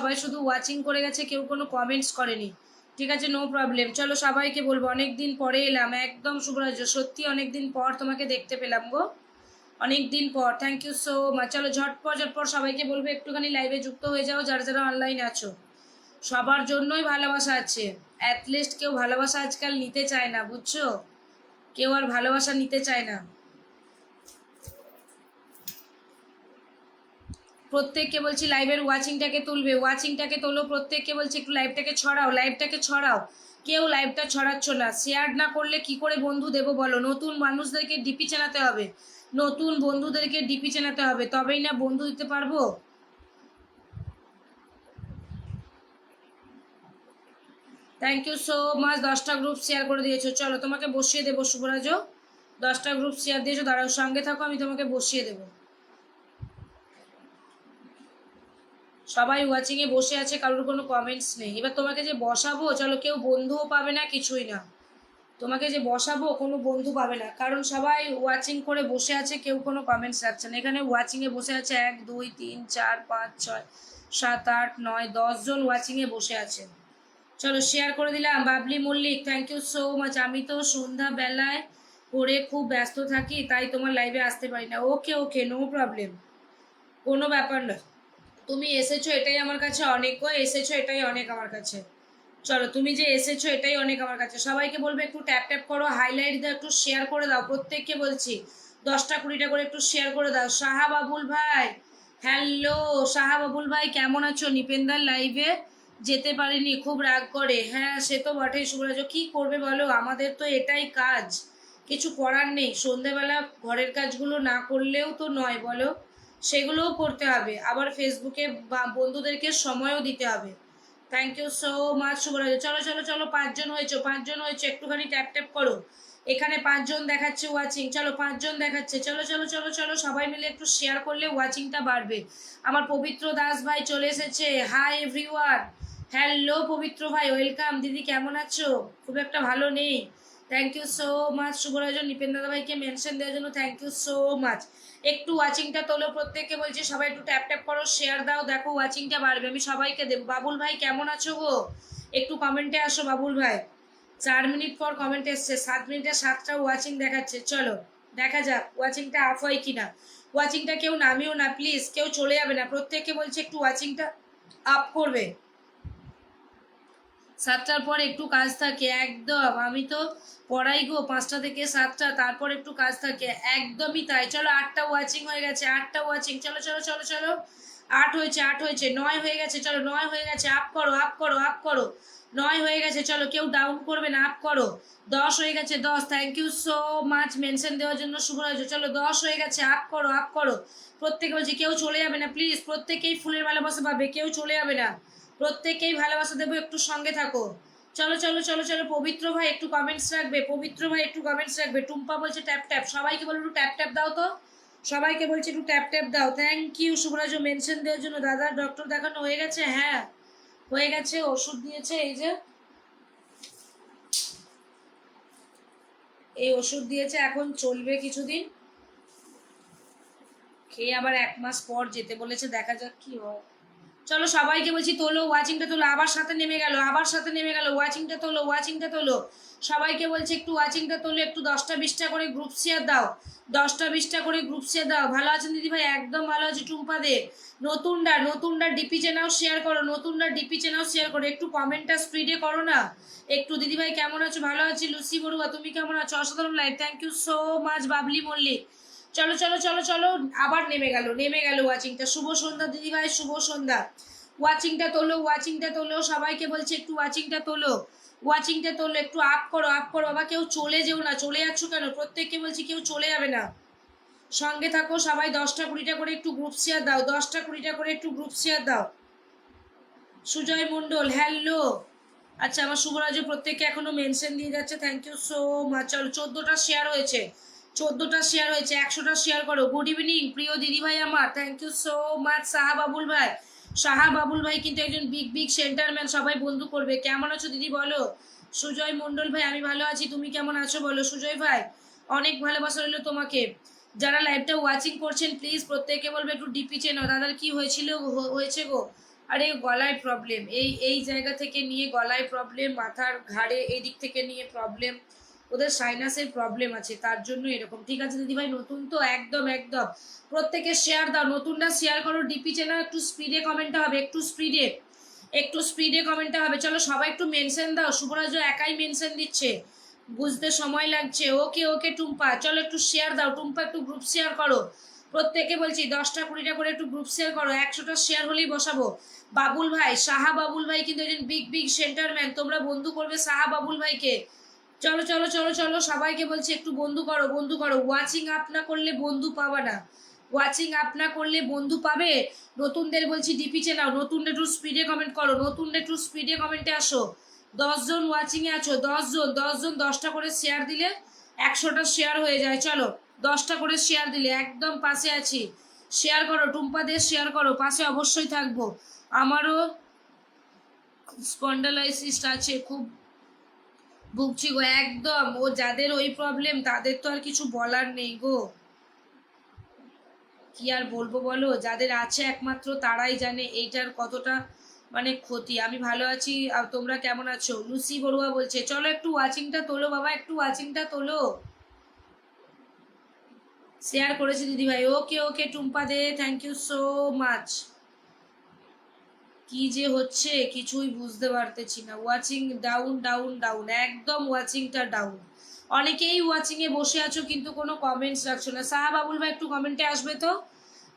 সবাই শুধু ওয়াচিং করে গেছে, কেউ কোনো কমেন্টস করেনি। ঠিক আছে, নো প্রবলেম। চলো সবাইকে বলবো, অনেক দিন পরে এলাম একদম শুভরাজ, সত্যি অনেক দিন পর তোমাকে দেখতে পেলাম গো, অনেক দিন পর। Thank you so much. চলো ঝটপট ঝটপট সবাইকে বলবো একটুখানি লাইভে যুক্ত হয়ে যাও, যারা যারা অনলাইনে আছো। সবার জন্যই ভালোবাসা আছে, অ্যাটলিস্ট কেউ ভালোবাসা আজকাল নিতে চায় না, বুঝছো? কেউ আর ভালোবাসা নিতে চায় না। প্রত্যেককে বলছি লাইভের ওয়াচিংটাকে তুলবে, ওয়াচিংটাকে তোলো, প্রত্যেককে বলছি একটু লাইভটাকে ছড়াও, লাইভটাকে ছড়াও। কেউ লাইভটা ছড়াচ্ছ না, শেয়ার না করলে কি করে বন্ধু দেবো বলো? নতুন মানুষদেরকে ডিপি চেনাতে হবে, নতুন বন্ধুদেরকে ডিপি চেনাতে হবে, তবেই না বন্ধু দিতে পারবো। Thank you so much. 10টা গ্রুপ শেয়ার করে দিয়েছো, চলো তোমাকে বসিয়ে দেবো শুভরাজ। 10টা গ্রুপ শেয়ার দিয়েছো, দাঁড়াও সঙ্গে থাকো, আমি তোমাকে বসিয়ে দেবো। সবাই ওয়াচিংয়ে বসে আছে, কারোর কোনো কমেন্টস নেই। এবার তোমাকে যে বসাবো, চলো কেউ বন্ধুও পাবে না, কিছুই না। তোমাকে যে বসাবো কোনো বন্ধু পাবে না, কারণ সবাই ওয়াচিং করে বসে আছে, কেউ কোনো কমেন্টস রাখছে না। এখানে ওয়াচিংয়ে বসে আছে 1 2 3 4 5 6 7 8 9 10 জন ওয়াচিংয়ে বসে আছে। চলো শেয়ার করে দিলাম। Babli Mallick, thank you so much. আমি তো সন্ধ্যাবেলায় করে খুব ব্যস্ত থাকি, তাই তোমার লাইভে আসতে পারি না। ওকে ওকে, নো প্রবলেম, কোনো ব্যাপার না। তুমি এসেছো এটাই আমার কাছে অনেক গো, এসেছো এটাই অনেক আমার কাছে। চলো তুমি যে এসেছো এটাই অনেক আমার কাছে। সবাইকে বলবে একটু ট্যাপ ট্যাপ করো, হাইলাইট দাও, একটু শেয়ার করে দাও, প্রত্যেককে বলছি 10টা 20টা করে একটু শেয়ার করে দাও। সাহা বাবুল ভাই, হ্যালো সাহা বাবুল ভাই, কেমন আছো? নিপেন্দার লাইভে যেতে পারিনি, খুব রাগ করে। হ্যাঁ সে তো বটেই শুভরাজ, কি করবে বলো, আমাদের তো এটাই কাজ, কিছু করার নেই। সন্ধেবেলা ঘরের কাজগুলো না করলেও তো নয় বলো, সেগুলোও করতে হবে, আবার ফেসবুকে বন্ধুদেরকে সময়ও দিতে হবে। Thank you so much Shubhraj. চলো চলো চলো, 5জন হয়েছো, 5জন হয়েছো, একটুখানি ট্যাপ ট্যাপ করো। এখানে 5জন দেখাচ্ছে ওয়াচিং, চলো 5জন দেখাচ্ছে, চলো চলো চলো চলো, সবাই মিলে একটু শেয়ার করলে ওয়াচিংটা বাড়বে। আমার পবিত্র দাস ভাই চলে এসেছে। হাই এভরিওয়ান, হ্যালো পবিত্র ভাই, ওয়েলকাম। দিদি কেমন আছো? খুব একটা ভালো নেই। Thank you so much Shubhraj, Nipen দাদা ভাইকে মেনশন দেওয়ার জন্য থ্যাংক ইউ সো মাচ। একটু ওয়াচিংটা তোলো, প্রত্যেককে বলছি সবাই একটু ট্যাপ ট্যাপ করো, শেয়ার দাও, দেখো ওয়াচিংটা বাড়বে, আমি সবাইকে দেবো। বাবুল ভাই কেমন আছো গো? একটু কমেন্টে আসো বাবুল ভাই। 4 মিনিট পর কমেন্ট এসছে, 7 মিনিটে 7টা ওয়াচিং দেখাচ্ছে। চলো দেখা যাক ওয়াচিংটা আপ হয় কিনা। ওয়াচিংটা কেউ নামিও না প্লিজ, কেউ চলে যাবে না, প্রত্যেককে বলছি একটু ওয়াচিংটা আপ করবে। 7টার পর একটু কাজ থাকে একদম, আমি তো পড়াই গো 5টা থেকে 7টা, তারপর একটু কাজ থাকে, একদমই তাই। চলো 8টা ওয়াচিং হয়ে গেছে, 8টা ওয়াচিং, চলো চলো চলো চলো। 8 হয়েছে, 8 হয়েছে, 9 হয়ে গেছে, চলো 9 হয়ে গেছে, আপ করো আপ করো আপ করো। 9 হয়ে গেছে, চলো কেউ ডাউন করবে না, আপ করো। 10 হয়ে গেছে, 10, thank you so much mention দেওয়ার জন্য শুভরাজ। চলো 10 হয়ে গেছে, আপ করো আপ করো। প্রত্যেকে বলছি কেউ চলে যাবে না প্লিজ, প্রত্যেকেই ফুলের ভালোবাসা পাবে, কেউ চলে যাবে না, প্রত্যেকেই ভালোবাসা দেবো, একটু সঙ্গে থাকো। চলো চলো চলো চলো, পবিত্র ভাই একটু কমেন্টস রাখবে, পবিত্র ভাই একটু কমেন্টস রাখবে। টুম্পা বলছে ট্যাপ ট্যাপ, সবাইকে বলো একটু ট্যাপ ট্যাপ দাও তো, সবাইকে বলছি একটু ট্যাপ ট্যাপ দাও। থ্যাংক ইউ শুভরাজ মেনশন দেওয়ার জন্য। দাদা ডক্টর দেখানো হয়ে গেছে? হ্যাঁ হয়ে গেছে, ওষুধ দিয়েছে, এই যে এই ওষুধ দিয়েছে, এখন চলবে কিছুদিন, খেয়ে আবার 1 মাস পর যেতে বলেছে, দেখা যাক কি হয়। চলো সবাইকে বলছি তোলো ওয়াচিংটা তোলো, আবার সাথে নেমে গেল, আবার সাথে নেমে গেল, ওয়াচিংটা তোলো ওয়াচিংটা তোলো। সবাইকে বলছি একটু ওয়াচিংটা তোলো, একটু 10টা 20টা করে গ্রুপ শেয়ার দাও, 10টা 20টা করে গ্রুপ শেয়ার দাও। ভালো আছেন দিদি ভাই? একদম ভালো আছি টুম্পা দে। নতুনরা ডিপি চেনাও শেয়ার করো, নতুনরা ডিপি চেনাও শেয়ার করো, একটু কমেন্টটা স্পিডে করো না একটু। দিদি ভাই কেমন আছো? ভালো আছি। লুসি বড়ুয়া তুমি কেমন আছো? অসাধারণ live, thank you so much. Babli Mallick, চলো চলো চলো চলো, আবার নেমে গেল, নেমে গেল ওয়াচিংটা। শুভ সন্ধ্যা দিদি ভাই, শুভ সন্ধ্যা। ওয়াচিংটা তোলো ওয়াচিংটা তোলো, সবাইকে বলছি একটু ওয়াচিংটা তোলো, ওয়াচিংটা তোলো, একটু আপ করো আপ করো। বাবা কেউ চলে যেও না, চলে যাচ্ছ কেন? প্রত্যেককে বলছি কেউ চলে যাবে না, সঙ্গে থাকো সবাই। 10টা 20টা করে একটু গ্রুপ শেয়ার দাও, 10টা 20টা করে একটু গ্রুপ শেয়ার দাও। সুজয় মণ্ডল, হ্যালো। আচ্ছা আমার শুভরাজও প্রত্যেককে এখনো মেনশন দিয়ে যাচ্ছে, থ্যাংক ইউ সো মাচ। চলো 14টা শেয়ার হয়েছে, 14টা শেয়ার হয়েছে, 100টা শেয়ার করো। গুড ইভিনিং প্রিয় দিদি ভাই আমার, thank you so much. Saha Babul ভাই, সাহা বাবুল ভাই কিন্তু একজন বিগ বিগ সেন্টারম্যান, সবাই বন্ধু করবে। কেমন আছো দিদি বলো? সুজয় মণ্ডল ভাই, আমি ভালো আছি, তুমি কেমন আছো বলো? সুজয় ভাই অনেক ভালোবাসা রইলো তোমাকে। যারা লাইভটা ওয়াচিং করছেন প্লিজ প্রত্যেকে বলবে একটু ডিপি চেনো। দাদার কি হয়েছিল হয়েছে গো? আরে গলায় প্রবলেম, এই জায়গা থেকে নিয়ে গলায় প্রবলেম, মাথার ঘাড়ে এই দিক থেকে নিয়ে প্রবলেম, ওদের সাইনাসের প্রবলেম আছে, তার জন্য এরকম। ঠিক আছে দিদিভাই, নতুন তো একদম একদম প্রত্যেকে শেয়ার দাও, নতুনরা শেয়ার করো। ডিপি চ্যানেল একটু স্পিডে কমেন্টটা হবে, একটু স্পিডে কমেন্টটা হবে। চলো সবাই একটু মেনশন দাও, শুভরাজ একাই মেনশন দিচ্ছে, বুঝতে সময় লাগছে। ওকে ওকে টুম্পা, চলো একটু শেয়ার দাও, টুম্পা একটু গ্রুপ শেয়ার করো। প্রত্যেকে বলছি 10টা 20টা করে একটু গ্রুপ শেয়ার করো, 100টা শেয়ার হলেই বসাবো। বাবুল ভাই, সাহা বাবুল ভাই কিন্তু একজন বিগ বিগ সেন্টারম্যান, তোমরা বন্ধু করবে সাহা বাবুল ভাইকে। চলো চলো চলো চলো, সবাইকে বলছি একটু বন্ধু করো, বন্ধু করো। ওয়াচিং আপ না করলে বন্ধু পাবা না, ওয়াচিং আপ না করলে বন্ধু পাবে। নতুনদের বলছি ডিপি চেনাও, নতুনদের একটু স্পিডে কমেন্ট করো, নতুনদের একটু স্পিডে কমেন্টে আসো। 10জন ওয়াচিংয়ে আছো, 10জন 10টা করে শেয়ার দিলে 100টা শেয়ার হয়ে যায়। চলো 10টা করে শেয়ার দিলে একদম পাশে আছি, শেয়ার করো টুম্পা দিয়ে, শেয়ার করো, পাশে অবশ্যই থাকবো। আমারও স্পন্ডালাইসিস আছে, খুব ভুগছি গো একদম। ও যাদের ওই প্রবলেম তাদের তো আর কিছু বলার নেই গো, কি আর বলবো বলো, যাদের আছে একমাত্র তারাই জানে এইটার কতটা মানে ক্ষতি। আমি ভালো আছি, আর তোমরা কেমন আছো? লুসি বড়ুয়া বলছে চলো একটু ওয়াচিংটা তোলো বাবা, একটু ওয়াচিংটা তোলো। শেয়ার করেছি দিদি ভাই, ওকে ওকে টুম্পা দে, থ্যাংক ইউ সো মাচ। কি যে হচ্ছে কিছুই বুঝতে পারতেছি না, ওয়াচিং ডাউন ডাউন ডাউন, একদম ওয়াচিংটা ডাউন। অনেকেই ওয়াচিংয়ে বসে আছো কিন্তু কোনো কমেন্টস রাখছো না। সাহা বাবুল ভাই একটু কমেন্টে আসবে তো,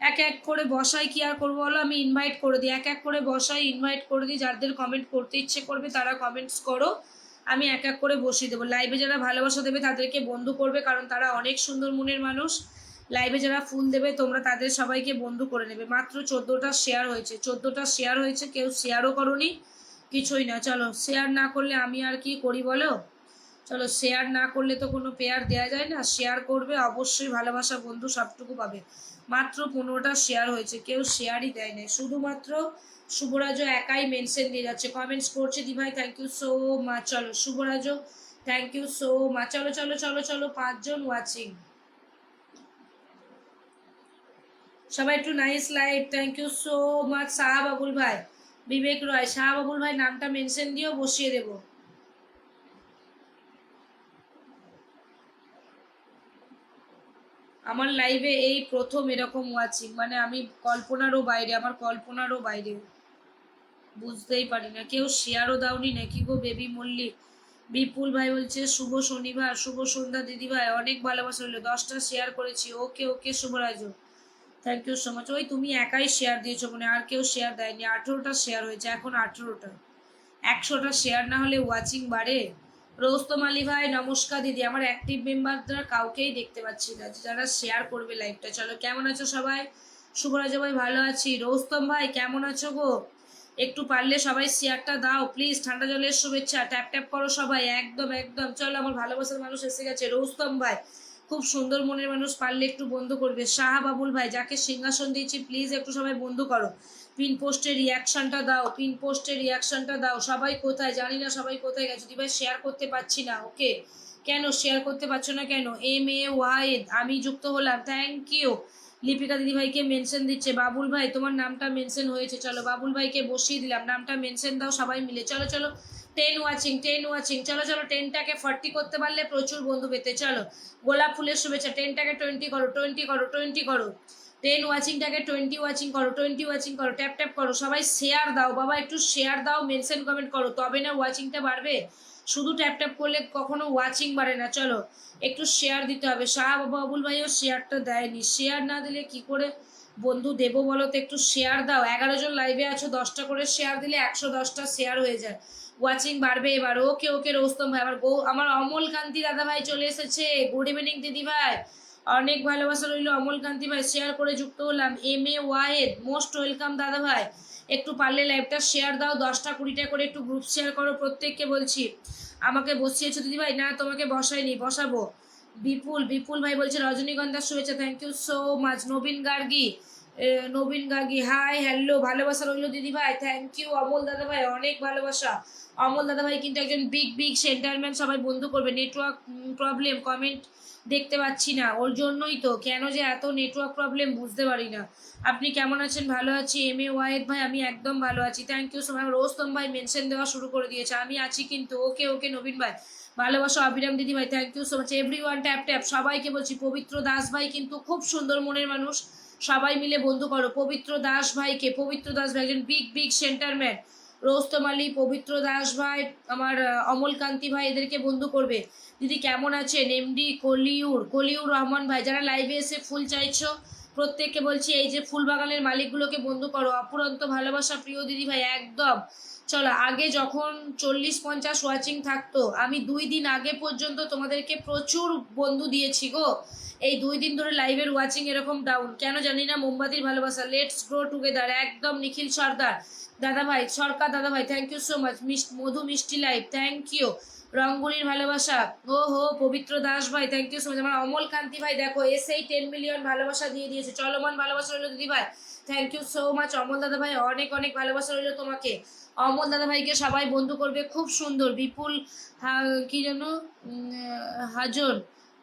এক এক করে বসাই, কি আর করবো বলো, আমি ইনভাইট করে দিই, এক এক করে বসাই ইনভাইট করে দিই, যাদের কমেন্ট করতে ইচ্ছে করবে তারা কমেন্টস করো, আমি এক এক করে বসিয়ে দেবো। লাইভে যারা ভালোবাসা দেবে তাদেরকে বন্ধু করবে, কারণ তারা অনেক সুন্দর মনের মানুষ। লাইভে যারা ফুল দেবে তোমরা তাদের সবাইকে বন্ধু করে নেবে। মাত্র 14টা শেয়ার হয়েছে, 14টা শেয়ার হয়েছে, কেউ শেয়ারও করোনি, কিছুই না। চলো শেয়ার না করলে আমি আর কি করি বলো, চলো শেয়ার না করলে তো কোনো পেয়ার দেওয়া যায় না, শেয়ার করবে অবশ্যই, ভালোবাসা বন্ধু সবটুকু পাবে। মাত্র 15টা শেয়ার হয়েছে, কেউ শেয়ারই দেয় নাই, শুধুমাত্র শুভরাজও একাই মেনশন দিয়ে যাচ্ছে, কমেন্টস করছে দি ভাই থ্যাংক ইউ সো মাচ। চলো শুভরাজও থ্যাংক ইউ সো মাচ। চলো চলো চলো চলো, 5জন ওয়াচিং, সবাই একটু nice live, thank you so much. Shah Babul ভাই, বিবেক রয়, শাহ বাবুল ভাই নামটা মেনশন দিয়েও বসিয়ে দেবো। আমার লাইভে এই প্রথম এরকম ওয়াচিং, মানে আমি কল্পনারও বাইরে, আমার কল্পনারও বাইরে, বুঝতেই পারি না। কেউ শেয়ারও দাওনি নাকি গো বেবি মল্লিক? বিপুল ভাই বলছে শুভ শনিবার, শুভ সন্ধ্যা দিদি ভাই, অনেক ভালোবাসা হলো, 10টা শেয়ার করেছি, okay okay Shubhraj, thank you so much. ওই তুমি একাই শেয়ার দিয়েছো মনে, আর কেউ শেয়ার দেয়নি, 18টা শেয়ার হয়েছে, এখন 18টা, 100টা শেয়ার না হলে ওয়াচিং বাড়ে? রোস্তম আলী ভাই নমস্কার দিদি, আমার অ্যাক্টিভ মেম্বাররা কাউকেই দেখতে পাচ্ছি না যারা শেয়ার করবে লাইভটা। চলো কেমন আছো সবাই? শুভরাজ ভাই ভালো আছি, রোস্তম ভাই কেমন আছো গো? একটু পারলে সবাই শেয়ারটা দাও প্লিজ, ঠান্ডা জলের শুভেচ্ছা, ট্যাপ ট্যাপ করো সবাই, একদম একদম। চলো আমার ভালোবাসার মানুষ এসে গেছে, রোস্তম ভাই খুব সুন্দর মনের মানুষ, পারলে একটু বন্ধু করবে। শাহ বাবুল ভাই যাকে সিংহাসন দিয়েছি প্লিজ একটু সবাই বন্ধু করো, পিন পোস্টের রিয়াকশনটা দাও, পিন পোস্টের রিয়াকশনটা দাও। সবাই কোথায় জানি না, সবাই কোথায় গেছো? দিদি ভাই শেয়ার করতে পারছি না, ওকে কেন শেয়ার করতে পারছো না কেন? এম এ ওয়াহেদ, আমি যুক্ত হলাম, থ্যাংক ইউ। লিপিকা দিদি ভাইকে মেনশন দিচ্ছে, বাবুল ভাই তোমার নামটা মেনশন হয়েছে, চলো বাবুল ভাইকে বসিয়ে দিলাম, নামটা মেনশন দাও সবাই মিলে। চলো চলো 10 ওয়াচিং, 10 ওয়াচিং, চলো চলো 10টাকে 40 করতে পারলে প্রচুর বন্ধু পেতে। চলো গোলাপ ফুলের শুভেচ্ছা, 10টাকে 20 করো, 20 করো, 20 করো, 10 ওয়াচিংটাকে 20 ওয়াচিং করো, 20 ওয়াচিং করো, ট্যাপ ট্যাপ করো সবাই, শেয়ার দাও বাবা, একটু শেয়ার দাও, মেনশন কমেন্ট করো, তবে না ওয়াচিংটা বাড়বে, শুধু ট্যাপ ট্যাপ করলে কখনো ওয়াচিং বাড়ে না। চলো একটু শেয়ার দিতে হবে। শাহ বাবুল ভাইও শেয়ারটা দেয়নি, শেয়ার না দিলে কি করে বন্ধু দেবো বলো তো, একটু শেয়ার দাও। 11জন লাইভে আছো, 10টা করে শেয়ার দিলে 110টা শেয়ার হয়ে যায়, ওয়াচিং বাড়বে এবার। ওকে ওকে রোস্তম ভাই, আমার অমল কান্তি দাদা ভাই চলে এসেছে, গুড ইভিনিং দিদি ভাই, অনেক ভালোবাসা রইল। অমল কান্তি ভাই শেয়ার করে যুক্ত হলাম। M A Wahed most welcome দাদা ভাই, একটু পারলে লাইভটা শেয়ার দাও, 10টা 20টা করে একটু গ্রুপ শেয়ার করো, প্রত্যেককে বলছি। আমাকে বসিয়েছো দিদি ভাই? না তোমাকে বসাইনি, বসাবো। বিপুল ভাই বলছে রজনীগন্ধার শুভেচ্ছা, thank you so much. Nabin Gargi hi hello, ভালোবাসা রইল দিদি ভাই, থ্যাংক ইউ। অমল দাদা ভাই অনেক ভালোবাসা, অমল দাদা ভাই কিন্তু একজন বিগ বিগ সেন্টারম্যান, সবাই বন্ধু করবে। নেটওয়ার্ক প্রবলেম, কমেন্ট দেখতে পাচ্ছি না, ওর জন্যই তো কেন যে এত নেটওয়ার্ক প্রবলেম বুঝতে পারি না। আপনি কেমন আছেন? ভালো আছি। এম এ ওয়াহেদ ভাই, আমি একদম ভালো আছি, thank you so much. Rostam ভাই মেনশন দেওয়া শুরু করে দিয়েছে, আমি আছি কিন্তু। ওকে ওকে নবীন ভাই ভালোবাসা। অভিরাম দিদি ভাই thank you so much. Everyone tap tap, সবাইকে বলছি পবিত্র দাস ভাই কিন্তু খুব সুন্দর মনের মানুষ, সবাই মিলে বন্ধু করো পবিত্র দাস ভাইকে। পবিত্র দাস ভাই একজন বিগ বিগ সেন্টারম্যান। রোস্তম আলী, পবিত্র দাস ভাই, আমার অমল কান্তি ভাই, এদেরকে বন্ধু করবে। দিদি কেমন আছেন? এমডি কলিউর রহমান ভাই, যারা লাইভে এসে ফুল চাইছো প্রত্যেককে বলছি এই যে ফুল বাগানের মালিকগুলোকে বন্ধু করো। অপুরন্ত ভালোবাসা প্রিয় দিদি ভাই, একদম। চলো, আগে যখন 40-50 ওয়াচিং থাকতো, আমি 2 দিন আগে পর্যন্ত তোমাদেরকে প্রচুর বন্ধু দিয়েছি গো। এই 2 দিন ধরে লাইভের ওয়াচিং এরকম ডাউন কেন জানি না। মোমবাতির ভালোবাসা, লেটস গ্রো টুগেদার, একদম। নিখিল সর্দার দাদা ভাই, সরকার দাদা ভাই থ্যাংক ইউ সো মাচ। মধু মিষ্টি লাইভ থ্যাংক ইউ। রঙ্গলির ভালোবাসা, ও হো পবিত্র দাস ভাই থ্যাংক ইউ সো মাচ। আমার অমল কান্তি ভাই দেখো এসেই 10 মিলিয়ন ভালোবাসা দিয়ে দিয়েছে। চলমান ভালোবাসা রইল দিদি ভাই, thank you so much. Amal দাদা ভাই অনেক অনেক ভালোবাসা রইল তোমাকে। অমল দাদা ভাইকে সবাই বন্ধু করবে, খুব সুন্দর। বিপুল কি যেন হাজর,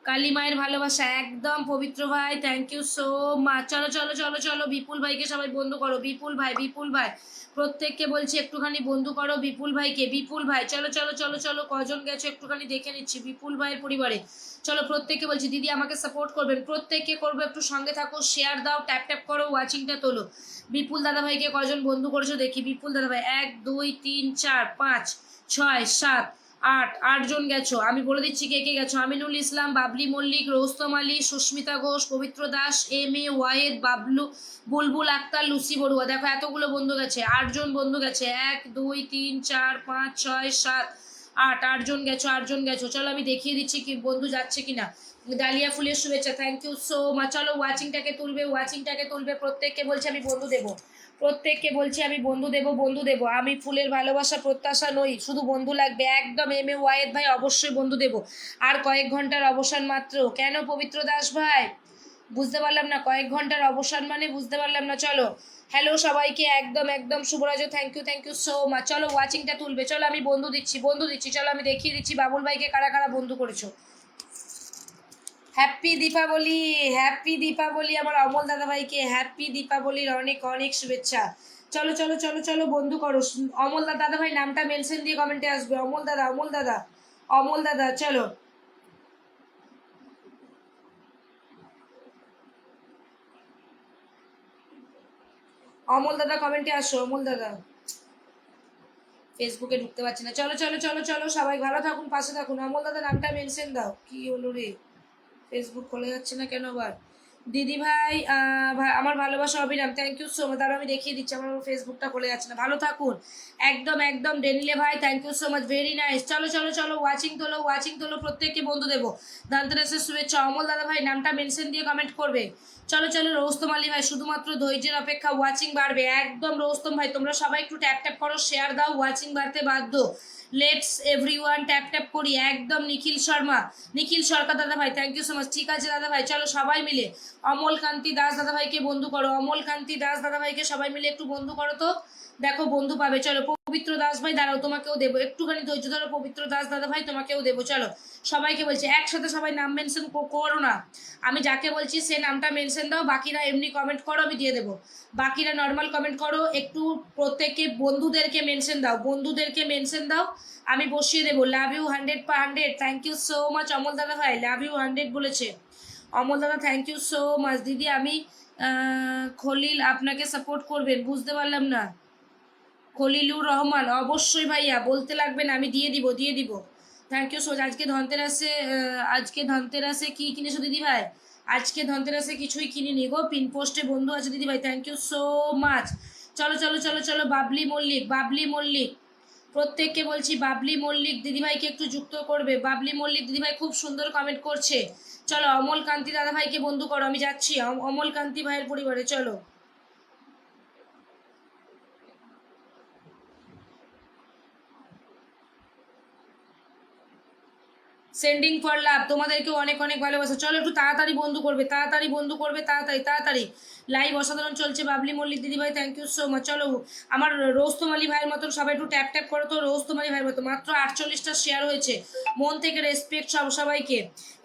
কালী মায়ের ভালোবাসা, একদম পবিত্র ভাই থ্যাংক ইউ সো মাচ। চলো চলো চলো চলো, বিপুল ভাইকে সবাই বন্ধু করো। বিপুল ভাই, বিপুল ভাই, প্রত্যেককে বলছি একটুখানি বন্ধু করো বিপুল ভাইকে। বিপুল ভাই চলো চলো চলো চলো, কজন গেছো একটুখানি দেখে নিচ্ছি বিপুল ভাইয়ের পরিবারে। চলো প্রত্যেককে বলছি দিদি আমাকে সাপোর্ট করবেন, প্রত্যেককে করবো, একটু সঙ্গে থাকো, শেয়ার দাও, ট্যাপ ট্যাপ করো, ওয়াচিংটা তোলো। বিপুল দাদা ভাইকে কজন বন্ধু করেছো দেখি। বিপুল দাদা ভাই 1 2 3 4 5 6 7 8, 8জন গেছো। আমি বলে দিচ্ছি কে কে গেছো। আমিনুল ইসলাম, বাবলি মল্লিক, রৌস্তম আলী, সুস্মিতা ঘোষ, পবিত্র Das, M A Wahed, Bablu, Bulbul Akter, Lucy Barua. দেখো এতগুলো বন্ধু গেছে, 8জন বন্ধু গেছে। 1 2 3 4 5 6 7 8, 8জন গেছো, 8জন গেছো। চলো আমি দেখিয়ে দিচ্ছি কি বন্ধু যাচ্ছে কিনা। ডালিয়া ফুলের শুভেচ্ছা, থ্যাংক ইউ সো মাচ। চলো ওয়াচিংটাকে তুলবে, ওয়াচিংটাকে তুলবে, প্রত্যেককে বলছি আমি বন্ধু দেবো, প্রত্যেককে বলছি আমি বন্ধু দেবো, বন্ধু দেবো। আমি ফুলের ভালোবাসা প্রত্যাশা নই, শুধু বন্ধু লাগবে, একদম। এম এ ওয়াহেদ ভাই অবশ্যই বন্ধু দেবো। আর কয়েক ঘন্টার অবসান মাত্র। কেন পবিত্র দাস ভাই? বুঝতে পারলাম না, কয়েক ঘন্টার অবসান মানে বুঝতে পারলাম না। চলো, হ্যালো সবাইকে, একদম একদম Shubhraj, thank you so much. চলো ওয়াচিংটা তুলবে, চলো আমি বন্ধু দিচ্ছি, বন্ধু দিচ্ছি। চলো আমি দেখিয়ে দিচ্ছি বাবুল ভাইকে কারা কারা বন্ধু করেছো। হ্যাপি দীপাবলি, হ্যাপি দীপাবলি আমার অমল দাদা ভাইকে, হ্যাপি দীপাবলির অনেক অনেক শুভেচ্ছা। চলো চলো চলো চলো বন্ধু করো। অমল দাদা ভাই নামটা মেনশন দিয়ে কমেন্টে আসবে। অমল দাদা, অমল দাদা, অমল দাদা। চলো অমল দাদা কমেন্টে আসো, অমল দাদা। ফেসবুকে ঢুকতে পারছি না। চলো চলো চলো চলো, সবাই ভালো থাকুন, পাশে থাকুন। অমল দাদা নামটা মেনশন দাও। কি হলো রে, ফেসবুক খোলা যাচ্ছে না কেন আবার? দিদি ভাই, আমার ভালোবাসা অভিরাম, থ্যাংক ইউ সো মাচ। তারও আমি দেখিয়ে দিচ্ছি, আমার ফেসবুকটা খোলা যাচ্ছে না। ভালো থাকুন, একদম একদম। ডেনিলে ভাই thank you so much, very nice. চলো চলো চলো, ওয়াচিং তোলো, ওয়াচিং তোলো, প্রত্যেককে বন্ধু দেবো। ধনতেরাসের শুভেচ্ছা। অমল দাদা ভাই নামটা মেনশন দিয়ে কমেন্ট করবে। চলো চলো, রৌস্তম আলী ভাই শুধুমাত্র ধৈর্যের অপেক্ষা, ওয়াচিং বাড়বে একদম। রৌস্তম ভাই তোমরা সবাই একটু ট্যাপ ট্যাপ করো, শেয়ার দাও, ওয়াচিং বাড়তে বাধ্য। লেটস এভরিওয়ান ট্যাপ ট্যাপ করি, একদম। নিখিল শর্মা, নিখিল সরকার দাদা ভাই থ্যাংক ইউ সো মাচ। ঠিক আছে দাদা ভাই, চলো সবাই মিলে অমল কান্তি দাস দাদা ভাইকে বন্ধু করো। অমল কান্তি দাস দাদা ভাইকে সবাই মিলে একটু বন্ধু করো তো, দেখো বন্ধু পাবে। চলো পবিত্র দাস ভাই দাঁড়াও, তোমাকেও দেবো, একটুখানি ধৈর্য ধরো। পবিত্র দাস দাদা ভাই তোমাকেও দেবো। চলো সবাইকে বলছি একসাথে সবাই নাম মেনশন করো না, আমি যাকে বলছি সে নামটা মেনশন দাও, বাকিরা এমনি কমেন্ট করো, আমি দিয়ে দেবো। বাকিরা নর্মাল কমেন্ট করো, একটু প্রত্যেককে বন্ধুদেরকে মেনশন দাও, বন্ধুদেরকে মেনশন দাও, আমি বসিয়ে দেবো। Love you 100/100, thank you so much. Amal দাদা ভাই লাভ ইউ 100 বলেছে। অমল দাদা থ্যাংক ইউ সো মাচ। দিদি আমি খলিল আপনাকে সাপোর্ট করবেন, বুঝতে পারলাম না। খলিলুর রহমান, অবশ্যই ভাইয়া, বলতে লাগবে না, আমি দিয়ে দিব, দিয়ে দিব। Thank you so much. আজকে ধনতেরাসে, আজকে ধনতেরাসে কি কিনেছো দিদি ভাই? আজকে ধনতেরাসে কিছুই কিনিনি গো, পিন পোস্টে বন্ধু আছে দিদি ভাই, থ্যাংক ইউ সো মাচ। চলো চলো চলো চলো, বাবলি মল্লিক, বাবলি মল্লিক, প্রত্যেককে বলছি বাবলি মল্লিক দিদিভাইকে একটু যুক্ত করবে। বাবলি মল্লিক দিদিভাই খুব সুন্দর কমেন্ট করছে। চলো অমল কান্তি দাদা ভাইকে বন্ধু করো, আমি যাচ্ছি অমল কান্তি ভাইয়ের পরিবারে। চলো সেন্ডিং ফর লাভ, তোমাদেরকে অনেক অনেক ভালোবাসা। চলো একটু তাড়াতাড়ি বন্ধু করবে, তাড়াতাড়ি বন্ধু করবে, তাড়াতাড়ি তাড়াতাড়ি। লাইভ অসাধারণ চলছে। বাবলি মল্লিক দিদি ভাই থ্যাংক ইউ সো মাচ। চলো আমার রোস্তমালি ভাইয়ের মতন সবাই একটু ট্যাপ ট্যাপ করো তো। রোস্তমালি ভাইয়ের মতো মাত্র 48টা শেয়ার হয়েছে। মন থেকে রেসপেক্ট সবাইকে।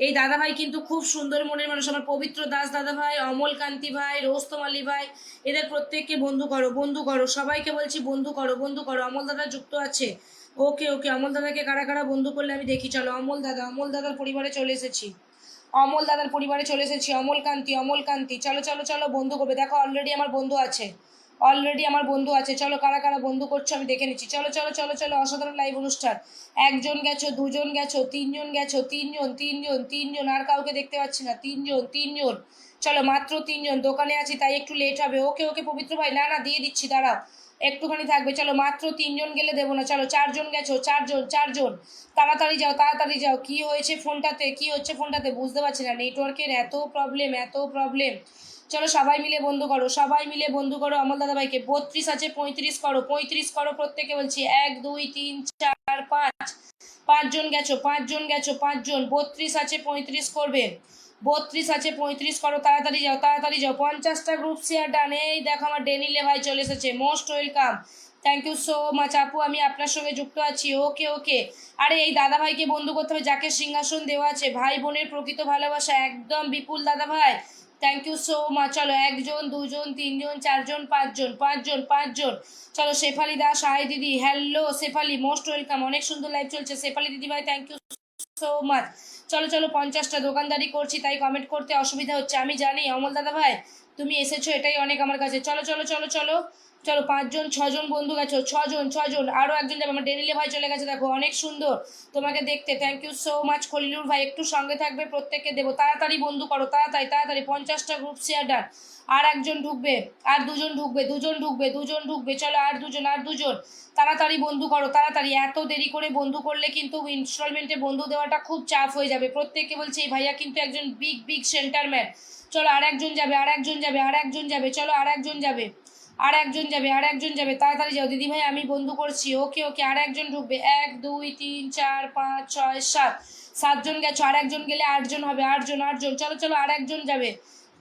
এই দাদা ভাই কিন্তু খুব সুন্দর মনের মানুষ। আমার পবিত্র দাস দাদা ভাই, অমল কান্তি ভাই, রোস্তমালি ভাই, এদের প্রত্যেককে বন্ধু করো, বন্ধু করো, সবাইকে বলছি বন্ধু করো, বন্ধু করো। অমল দাদা যুক্ত আছে। ওকে ওকে, অমল দাদাকে কারা কারা বন্ধু করলে আমি দেখি। চলো অমল দাদা, অমল দাদার পরিবারে চলে এসেছি, অমল দাদার পরিবারে চলে এসেছি। অমল কান্তি, অমল কান্তি, চলো চলো চলো বন্ধু করবে। দেখো অলরেডি আমার বন্ধু আছে, অলরেডি আমার বন্ধু আছে। চলো কারা কারা বন্ধু করছো আমি দেখে নিচ্ছি। চলো চলো চলো চলো, অসাধারণ লাইভ অনুষ্ঠান। একজন গেছো, দুজন গেছো, তিনজন গেছো, তিনজন তিনজন তিনজন, আর কাউকে দেখতে পাচ্ছি না। তিনজন তিনজন, চলো মাত্র তিনজন। দোকানে আছি তাই একটু লেট হবে। ওকে ওকে পবিত্র ভাই, না না দিয়ে দিচ্ছি, দাঁড়াও একটুখানি থাকবে। চলো মাত্র তিনজন গেলে দেবো না। চলো চারজন গেছো, চারজন চারজন, তাড়াতাড়ি যাও তাড়াতাড়ি যাও। কি হয়েছে ফোনটাতে, কি হচ্ছে ফোনটাতে বুঝতে পারছি না, নেটওয়ার্কের এত প্রবলেম, এত প্রবলেম। চলো সবাই মিলে বন্ধু করো, সবাই মিলে বন্ধু করো। অমল দাদা ভাইকে 32 আছে, 35 করো, 35 করো প্রত্যেকে বলছি। 1 2 3 4 5, পাঁচজন গেছো, পাঁচজন গেছো, পাঁচজন। 32 আছে, 35 করবে। 32 আছে, 35 করো, তাড়াতাড়ি যাও তাড়াতাড়ি যাও। 50টা গ্রুপ শেয়ার ডান। এই দেখো আমার ডেনিলে ভাই চলে এসেছে, most welcome, thank you so much আপু, আমি আপনার সঙ্গে যুক্ত আছি। ওকে ওকে। আরে এই দাদা ভাইকে বন্ধু করতে হবে যাকে সিংহাসন দেওয়া আছে। ভাই বোনের প্রকৃত ভালোবাসা একদম। বিপুল দাদা ভাই থ্যাংক ইউ সো মাচ। চলো একজন, দুজন, তিনজন, চারজন, পাঁচজন, পাঁচজন, পাঁচজন। চলো শেফালি দাস, হাই দিদি, হ্যালো শেফালি, মোস্ট ওয়েলকাম। অনেক সুন্দর লাইভ চলছে শেফালি দিদি ভাই, থ্যাংক ইউ সো মাচ। চলো চলো 50টা দোকানদারি করছি তাই কমেন্ট করতে অসুবিধা হচ্ছে আমি জানি। অমল দাদা ভাই তুমি এসেছো এটাই অনেক আমার কাছে। চলো চলো চলো চলো চলো, 5জন 6জন বন্ধু গেছো, 6জন 6জন, আরও একজন যাবে। আমার ডেনিলে ভাই চলে গেছে, দেখো অনেক সুন্দর তোমাকে দেখতে, thank you so much. Khalilur ভাই একটু সঙ্গে থাকবে, প্রত্যেককে দেবো। তাড়াতাড়ি বন্ধু করো, তাড়াতাড়ি তাড়াতাড়ি। 50টা গ্রুপ শেয়ার ডান। আর একজন ঢুকবে, আর দুজন ঢুকবে, দুজন ঢুকবে, দুজন ঢুকবে। চলো আর দুজন, আর দুজন, তাড়াতাড়ি বন্ধু করো তাড়াতাড়ি। এত দেরি করে বন্ধু করলে কিন্তু ইনস্টলমেন্টে বন্ধু দেওয়াটা খুব চাপ হয়ে যাবে। প্রত্যেককে বলছি এই ভাইয়া কিন্তু একজন বিগ বিগ সেন্টারম্যান। চলো আর একজন যাবে, আর একজন যাবে, আর একজন যাবে। চলো আর একজন যাবে, আর একজন যাবে, আর একজন যাবে, তাড়াতাড়ি যাও দিদি ভাই আমি বন্ধু করছি। ওকে ওকে, আর একজন ঢুকবে। 1 2 3 4 5 6 7, 7জন গেছো, আর একজন গেলে 8জন হবে। 8জন 8জন, চলো চলো আর একজন যাবে।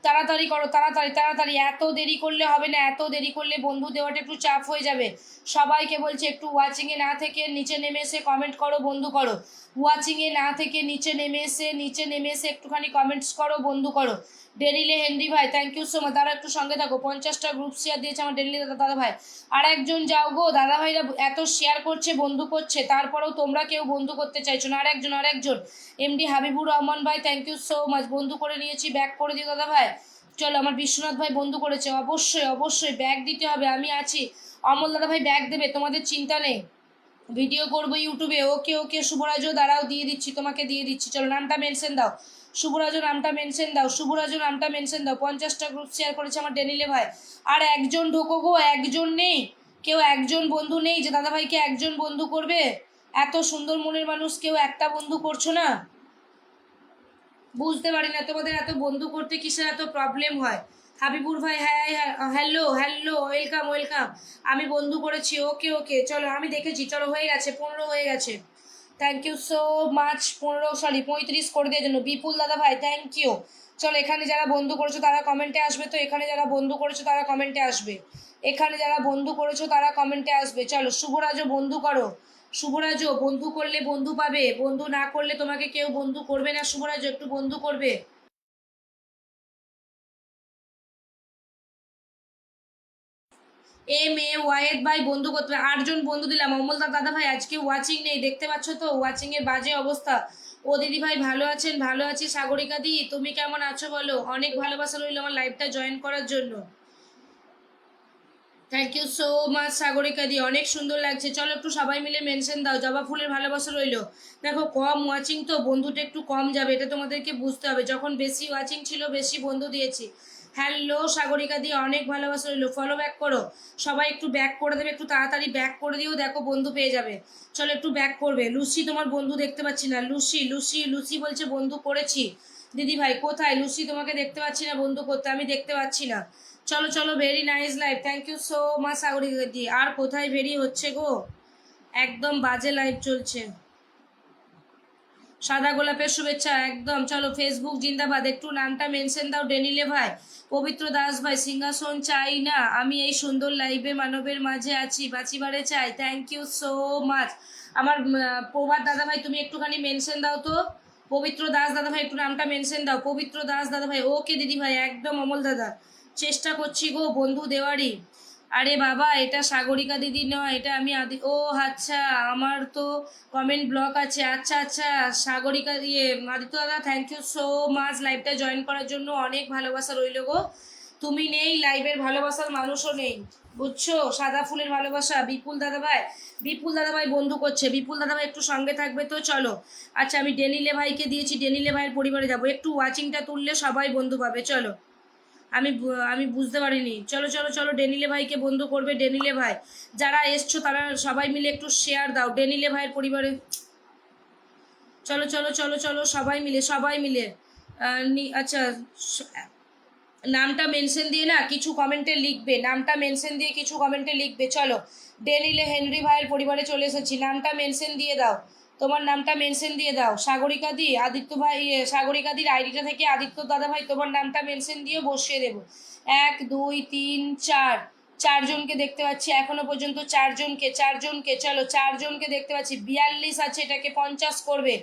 তাড়াতাড়ি করো তাড়াতাড়ি তাড়াতাড়ি, এত দেরি করলে হবে না, এত দেরি করলে বন্ধু দেওয়াটা একটু চাপ হয়ে যাবে। সবাইকে বলছি একটু ওয়াচিংয়ে না থেকে নিচে নেমে এসে কমেন্ট করো, বন্ধু করো। ওয়াচিংয়ে না থেকে নিচে নেমে এসে একটুখানি কমেন্টস করো, বন্ধু করো। ডেরিলে হেনরি ভাই থ্যাংক ইউ সো মাচ, তারা একটু সঙ্গে থাকো। 50টা গ্রুপ শেয়ার দিয়েছে আমার ডেরিলে দাদা ভাই। আর একজন যাও গো, দাদা ভাইরা এত শেয়ার করছে বন্ধু করছে, তারপরেও তোমরা কেউ বন্ধু করতে চাইছো না। আর একজন, আর একজন, এমডি হাবিবুর রহমান ভাই থ্যাংক ইউ সো মাচ, বন্ধু করে নিয়েছি, ব্যাক করে দিও দাদা ভাই। চলো আমার বিশ্বনাথ ভাই বন্ধু করেছে, অবশ্যই অবশ্যই ব্যাগ দিতে হবে, আমি আছি। অমল দাদা ভাই ব্যাগ দেবে, তোমাদের চিন্তা নেই, ভিডিও করবো ইউটিউবে। ওকে ওকে শুভরাজও, দাঁড়াও দিয়ে দিচ্ছি, তোমাকে দিয়ে দিচ্ছি। চলো নামটা মেনশন দাও, শুভরাজও নামটা মেনশন দাও, শুভরাজও নামটা মেনশন দাও। 50টা গ্রুপ শেয়ার করেছে আমার ডেনিলে ভাই। আর একজন ঢোকো গো, একজন নেই কেউ, একজন বন্ধু নেই যে দাদা ভাইকে একজন বন্ধু করবে? এত সুন্দর মনের মানুষ, কেউ একটা বন্ধু করছো না? বুঝতে পারি না তোমাদের এত বন্ধু করতে কিসের এত প্রবলেম হয়। হাবিবুর ভাই হ্যাঁ হ্যালো হ্যালো, ওয়েলকাম ওয়েলকাম, আমি বন্ধু করেছি। ওকে ওকে চলো আমি দেখেছি, চলো হয়ে গেছে, 15 হয়ে গেছে। Thank you so much. 15 sorry 35 করে দেওয়ার জন্য বিপুল দাদা ভাই থ্যাংক ইউ। চলো এখানে যারা বন্ধু করেছো তারা কমেন্টে আসবে, তো এখানে যারা বন্ধু করেছো তারা কমেন্টে আসবে, এখানে যারা বন্ধু করেছো তারা কমেন্টে আসবে। চলো শুভরাজও বন্ধু করো, শুভরাজও বন্ধু করলে বন্ধু পাবে, বন্ধু না করলে তোমাকে কেউ বন্ধু করবে না। শুভরাজও একটু বন্ধু করবে। এম এ ওয়াহেদ ভাই বন্ধু করতে হবে। 8জন বন্ধু দিলাম। অমলদা দাদা ভাই আজকে ওয়াচিং নেই, দেখতে পাচ্ছ তো ওয়াচিং এর বাজে অবস্থা। ও দিদি ভাই ভালো আছেন? ভালো আছি। সাগরিকা দি তুমি কেমন আছো বলো? অনেক ভালোবাসা রইলো আমার লাইভটা জয়েন করার জন্য। Thank you so much Sagarika di, অনেক সুন্দর লাগছে। চলো একটু সবাই মিলে মেনশন দাও, জবা ফুলের ভালোবাসা রইলো। দেখো কম ওয়াচিং তো বন্ধুটা একটু কম যাবে, এটা তোমাদেরকে বুঝতে হবে। যখন বেশি ওয়াচিং ছিল বেশি বন্ধু দিয়েছি। হ্যালো সাগরিকা দি, অনেক ভালোবাসা রইলো, ফলো ব্যাক করো। সবাই একটু ব্যাক করে দেবে, একটু তাড়াতাড়ি ব্যাক করে দিও, দেখো বন্ধু পেয়ে যাবে। চলো একটু ব্যাক করবে। লুসি তোমার বন্ধু দেখতে পাচ্ছি না। লুসি লুসি লুসি বলছে বন্ধু করেছি। দিদি ভাই কোথায় লুসি? তোমাকে দেখতে পাচ্ছি না বন্ধু করতে, আমি দেখতে পাচ্ছি না। চলো চলো, very nice live, thank you so much Sagarika di. আর কোথায় ভেরি হচ্ছে গো, একদম বাজে লাইভ চলছে। সাদা গোলাপের শুভেচ্ছা একদম। চলো ফেসবুক জিন্দাবাদ, একটু নামটা মেনশন দাও ডেনিলে ভাই। পবিত্র দাস ভাই, সিংহাসন চাই না, আমি এই সুন্দর লাইভে মানবের মাঝে আছি, বাঁচিবারে চাই। Thank you so much. আমার প্রভাত দাদা ভাই তুমি একটুখানি মেনশন দাও তো। পবিত্র দাস দাদা ভাই একটু নামটা মেনশন দাও, পবিত্র দাস দাদা ভাই। ওকে দিদি ভাই একদম। অমল দাদা চেষ্টা করছি গো বন্ধু দেওয়ারই। আরে বাবা এটা সাগরিকা দিদি নয়, এটা আমি ও আচ্ছা, আমার তো কমেন্ট ব্লক আছে। আচ্ছা আচ্ছা, সাগরিকা দিয়ে আদিত্য দাদা থ্যাংক ইউ সো মাচ লাইভটা জয়েন করার জন্য, অনেক ভালোবাসা রইল গো। তুমি নেই লাইভের ভালোবাসার মানুষও নেই, বুঝছো? সাদা ফুলের ভালোবাসা। বিপুল দাদা ভাই, বিপুল দাদা ভাই বন্ধু করছে, বিপুল দাদা ভাই একটু সঙ্গে থাকবে তো? চলো আচ্ছা, আমি ডেনিলে ভাইকে দিয়েছি, ডেনিলে ভাইয়ের পরিবারে যাবো, একটু ওয়াচিংটা তুললে সবাই বন্ধু পাবে। চলো আমি বুঝতে পারিনি। চলো চলো চলো, ডেনিলে ভাইকে বন্ধু করবে। ডেনিলে ভাই যারা এসছো তারা সবাই মিলে একটু শেয়ার দাও ডেনিলে ভাইয়ের পরিবারে। চলো চলো চলো চলো, সবাই মিলে সবাই মিলে আচ্ছা, নামটা মেনশন দিয়ে না কিছু কমেন্টে লিখবে, নামটা মেনশন দিয়ে কিছু কমেন্টে লিখবে। চলো ডেনিলে হেনরি ভাইয়ের পরিবারে চলে এসেছি, নামটা মেনশন দিয়ে দাও, তোমার নামটা মেনশন দিয়ে দাও। সাগরিকা দি, আদিত্য ভাই, সাগরিকা দির আইডিটা থেকে আদিত্য দাদা ভাই তোমার নামটা মেনশন দিয়ে বসিয়ে দেবো। 1 2 3 4, চারজনকে দেখতে পাচ্ছি এখনো পর্যন্ত, চারজনকে চারজনকে। চলো চারজনকে দেখতে পাচ্ছি। 42 আছে, এটাকে 50 করবে।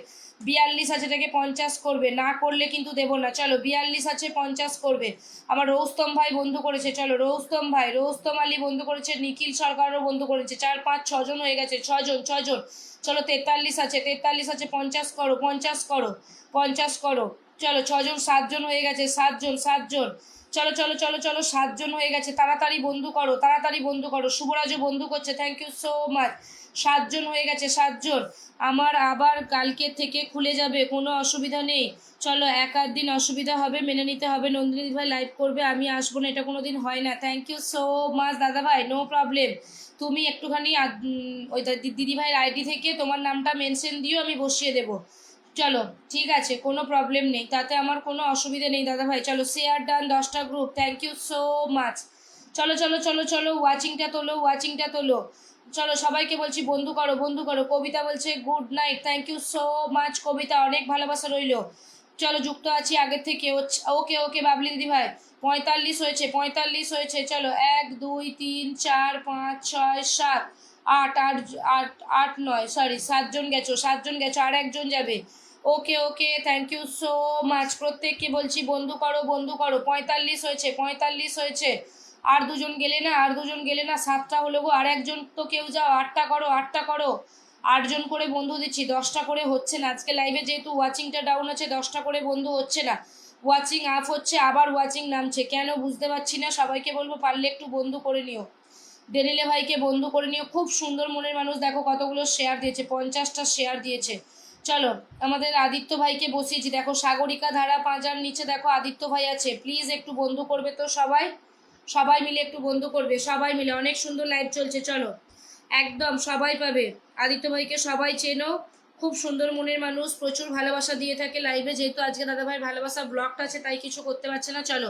42 আছে, এটাকে 50 করবে, না করলে কিন্তু দেবো না। চলো 42 আছে, 50 করবে। আমার রৌস্তম ভাই বন্ধু করেছে, চলো রৌস্তম ভাই, রৌস্তম আলী বন্ধু করেছে, নিখিল সরকারও বন্ধু করেছে। 4 5 6 জন হয়ে গেছে, 6 জন 6 জন। চলো 43 আছে, 43 আছে, 50 করো 50 করো 50 করো। চলো 6 জন, 7 জন হয়ে গেছে, 7 জন 7 জন। চলো চলো চলো চলো, 7 জন হয়ে গেছে, তাড়াতাড়ি বন্ধু করো, তাড়াতাড়ি বন্ধু করো। শুভরাজও বন্ধু করছে, থ্যাংক ইউ সো মাচ। 7 জন হয়ে গেছে, 7 জন। আমার আবার কালকে থেকে খুলে যাবে, কোনো অসুবিধা নেই। চলো 1 আধ দিন অসুবিধা হবে, মেনে নিতে হবে। নন্দিনী ভাই লাইভ করবে, আমি আসবো না, এটা কোনো দিন হয় না। থ্যাংক ইউ সো মাচ দাদা ভাই, নো প্রবলেম। তুমি একটুখানি ওই দিদি ভাইয়ের আইডি থেকে তোমার নামটা মেনশন দিও, আমি বসিয়ে দেবো। চলো ঠিক আছে, কোনো প্রবলেম নেই, তাতে আমার কোনো অসুবিধা নেই দাদা ভাই। চলো শেয়ার ডান 10টা group, thank you so much. চলো চলো চলো চলো, ওয়াচিংটা তোলো, ওয়াচিংটা তোলো। চলো সবাইকে বলছি বন্ধু করো, বন্ধু করো। কবিতা বলছে good night, thank you so much Kabita, অনেক ভালোবাসা রইলো। চলো যুক্ত আছি আগের থেকে। ওকে ওকে বাবলি দিদি ভাই, 45 হয়েছে, 45 হয়েছে। চলো 1 2 3 4 5 6 7 8 8 8 8 9, সরি 7 জন গেছো, 7 জন গেছো, আর একজন যাবে। ওকে ওকে, থ্যাংক ইউ সো মাচ। প্রত্যেককে বলছি বন্ধু করো, বন্ধু করো। 45 হয়েছে, 45 হয়েছে। আর দুজন গেলে না, আর দুজন গেলে না, 7টা হলো গো। আর একজন তো কেউ যাও, 8টা করো, 8টা করো। 8জন করে বন্ধু দিচ্ছি, 10টা করে হচ্ছে না আজকে লাইভে, যেহেতু ওয়াচিংটা ডাউন আছে, 10টা করে বন্ধু হচ্ছে না। ওয়াচিং আপ হচ্ছে, আবার ওয়াচিং নামছে, কেন বুঝতে পারছি না। সবাইকে বলবো পারলে একটু বন্ধু করে নিও, ডেনিলে ভাইকে বন্ধু করে নিও। খুব সুন্দর মনের মানুষ, দেখো কতগুলো শেয়ার দিয়েছে, 50টা শেয়ার দিয়েছে। চলো আমাদের আদিত্য ভাইকে বসিয়েছি, দেখো সাগরিকা ধারা পাঁজার নিচে দেখো আদিত্য ভাই আছে, প্লিজ একটু বন্ধু করবে তো সবাই, সবাই মিলে একটু বন্ধু করবে, সবাই মিলে। অনেক সুন্দর লাইভ চলছে, চলো একদম সবাই পাবে। আদিত্য ভাইকে সবাই চেনো, খুব সুন্দর মনের মানুষ, প্রচুর ভালোবাসা দিয়ে থাকে লাইভে। যেহেতু আজকে দাদা ভাইয়ের ভালোবাসা ব্লগটা আছে, তাই কিছু করতে পারছে না। চলো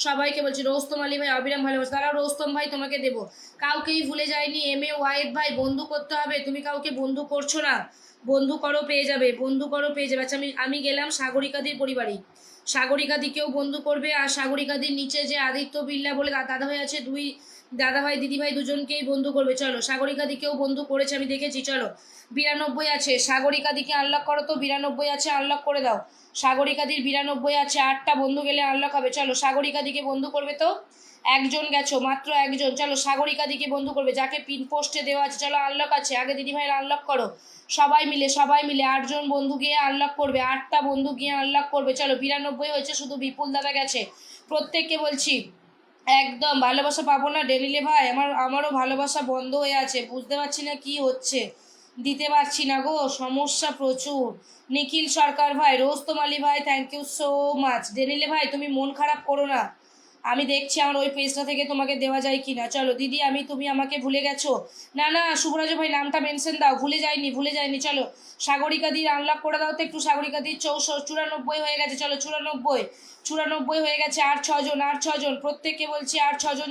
সবাইকে বলছি, রৌস্তম আলী ভাই অবিরাম ভালোবাসা, তারাও রৌস্তম ভাই তোমাকে দেবো। কাউকেই ভুলে যায়নি। ওয়াইদ ভাই বন্ধু করতে হবে, তুমি কাউকে বন্ধু করছো না, বন্ধু করো, পেয়ে যাবে, বন্ধু করো, পেয়ে যাবে। আচ্ছা আমি গেলাম সাগরিকাদির পরিবারে, সাগরিকাদিকেও বন্ধু করবে। আর সাগরিকাদির নিচে যে আদিত্য বিল্লা বলে দাদা ভাই আছে, দুই দাদা ভাই দিদি ভাই দুজনকেই বন্ধু করবে। চলো সাগরিকাদিকেও বন্ধু করেছে, আমি দেখেছি। চলো 92 আছে, সাগরিকাদিকে আনলক করো তো। 92 আছে, আনলক করে দাও। সাগরিকাদির 92 আছে, 8টা বন্ধু গেলে আনলক হবে। চলো সাগরিকাদিকে বন্ধু করবে তো। একজন গেছো, মাত্র একজন। চলো সাগরিকাদিকে বন্ধু করবে, যাকে পিন পোস্টে দেওয়া আছে। চলো আনলক আছে, আগে দিদি ভাইয়ের আনলক করো। সবাই মিলে সবাই মিলে 8জন বন্ধু গিয়ে আনলক করবে, 8টা বন্ধু গিয়ে আনলক করবে। চলো 92 হয়েছে, শুধু বিপুল দাদা গেছে। প্রত্যেককে বলছি একদম ভালোবাসা পাবো না ডেনিলে ভাই, আমারও ভালোবাসা বন্ধ হয়ে আছে, বুঝতে পারছি না কি হচ্ছে, দিতে পারছি না গো, সমস্যা প্রচুর। নিখিল সরকার ভাই, রোস্তম আলী ভাই, থ্যাংক ইউ সো মাচ। ডেনিলে ভাই তুমি মন খারাপ করো না, আমি দেখছি আমার ওই পেজটা থেকে তোমাকে দেওয়া যায় কি না। চলো দিদি, তুমি আমাকে ভুলে গেছো? না না শুভরাজ ভাই, নামটা মেনশন দাও। ভুলে যাইনি। চলো সাগরিকা দির আনলক করে দাও তো একটু। সাগরিকা দির 94 হয়ে গেছে। চলো 94 হয়ে গেছে। আর ছজন প্রত্যেককে বলছি আর 6জন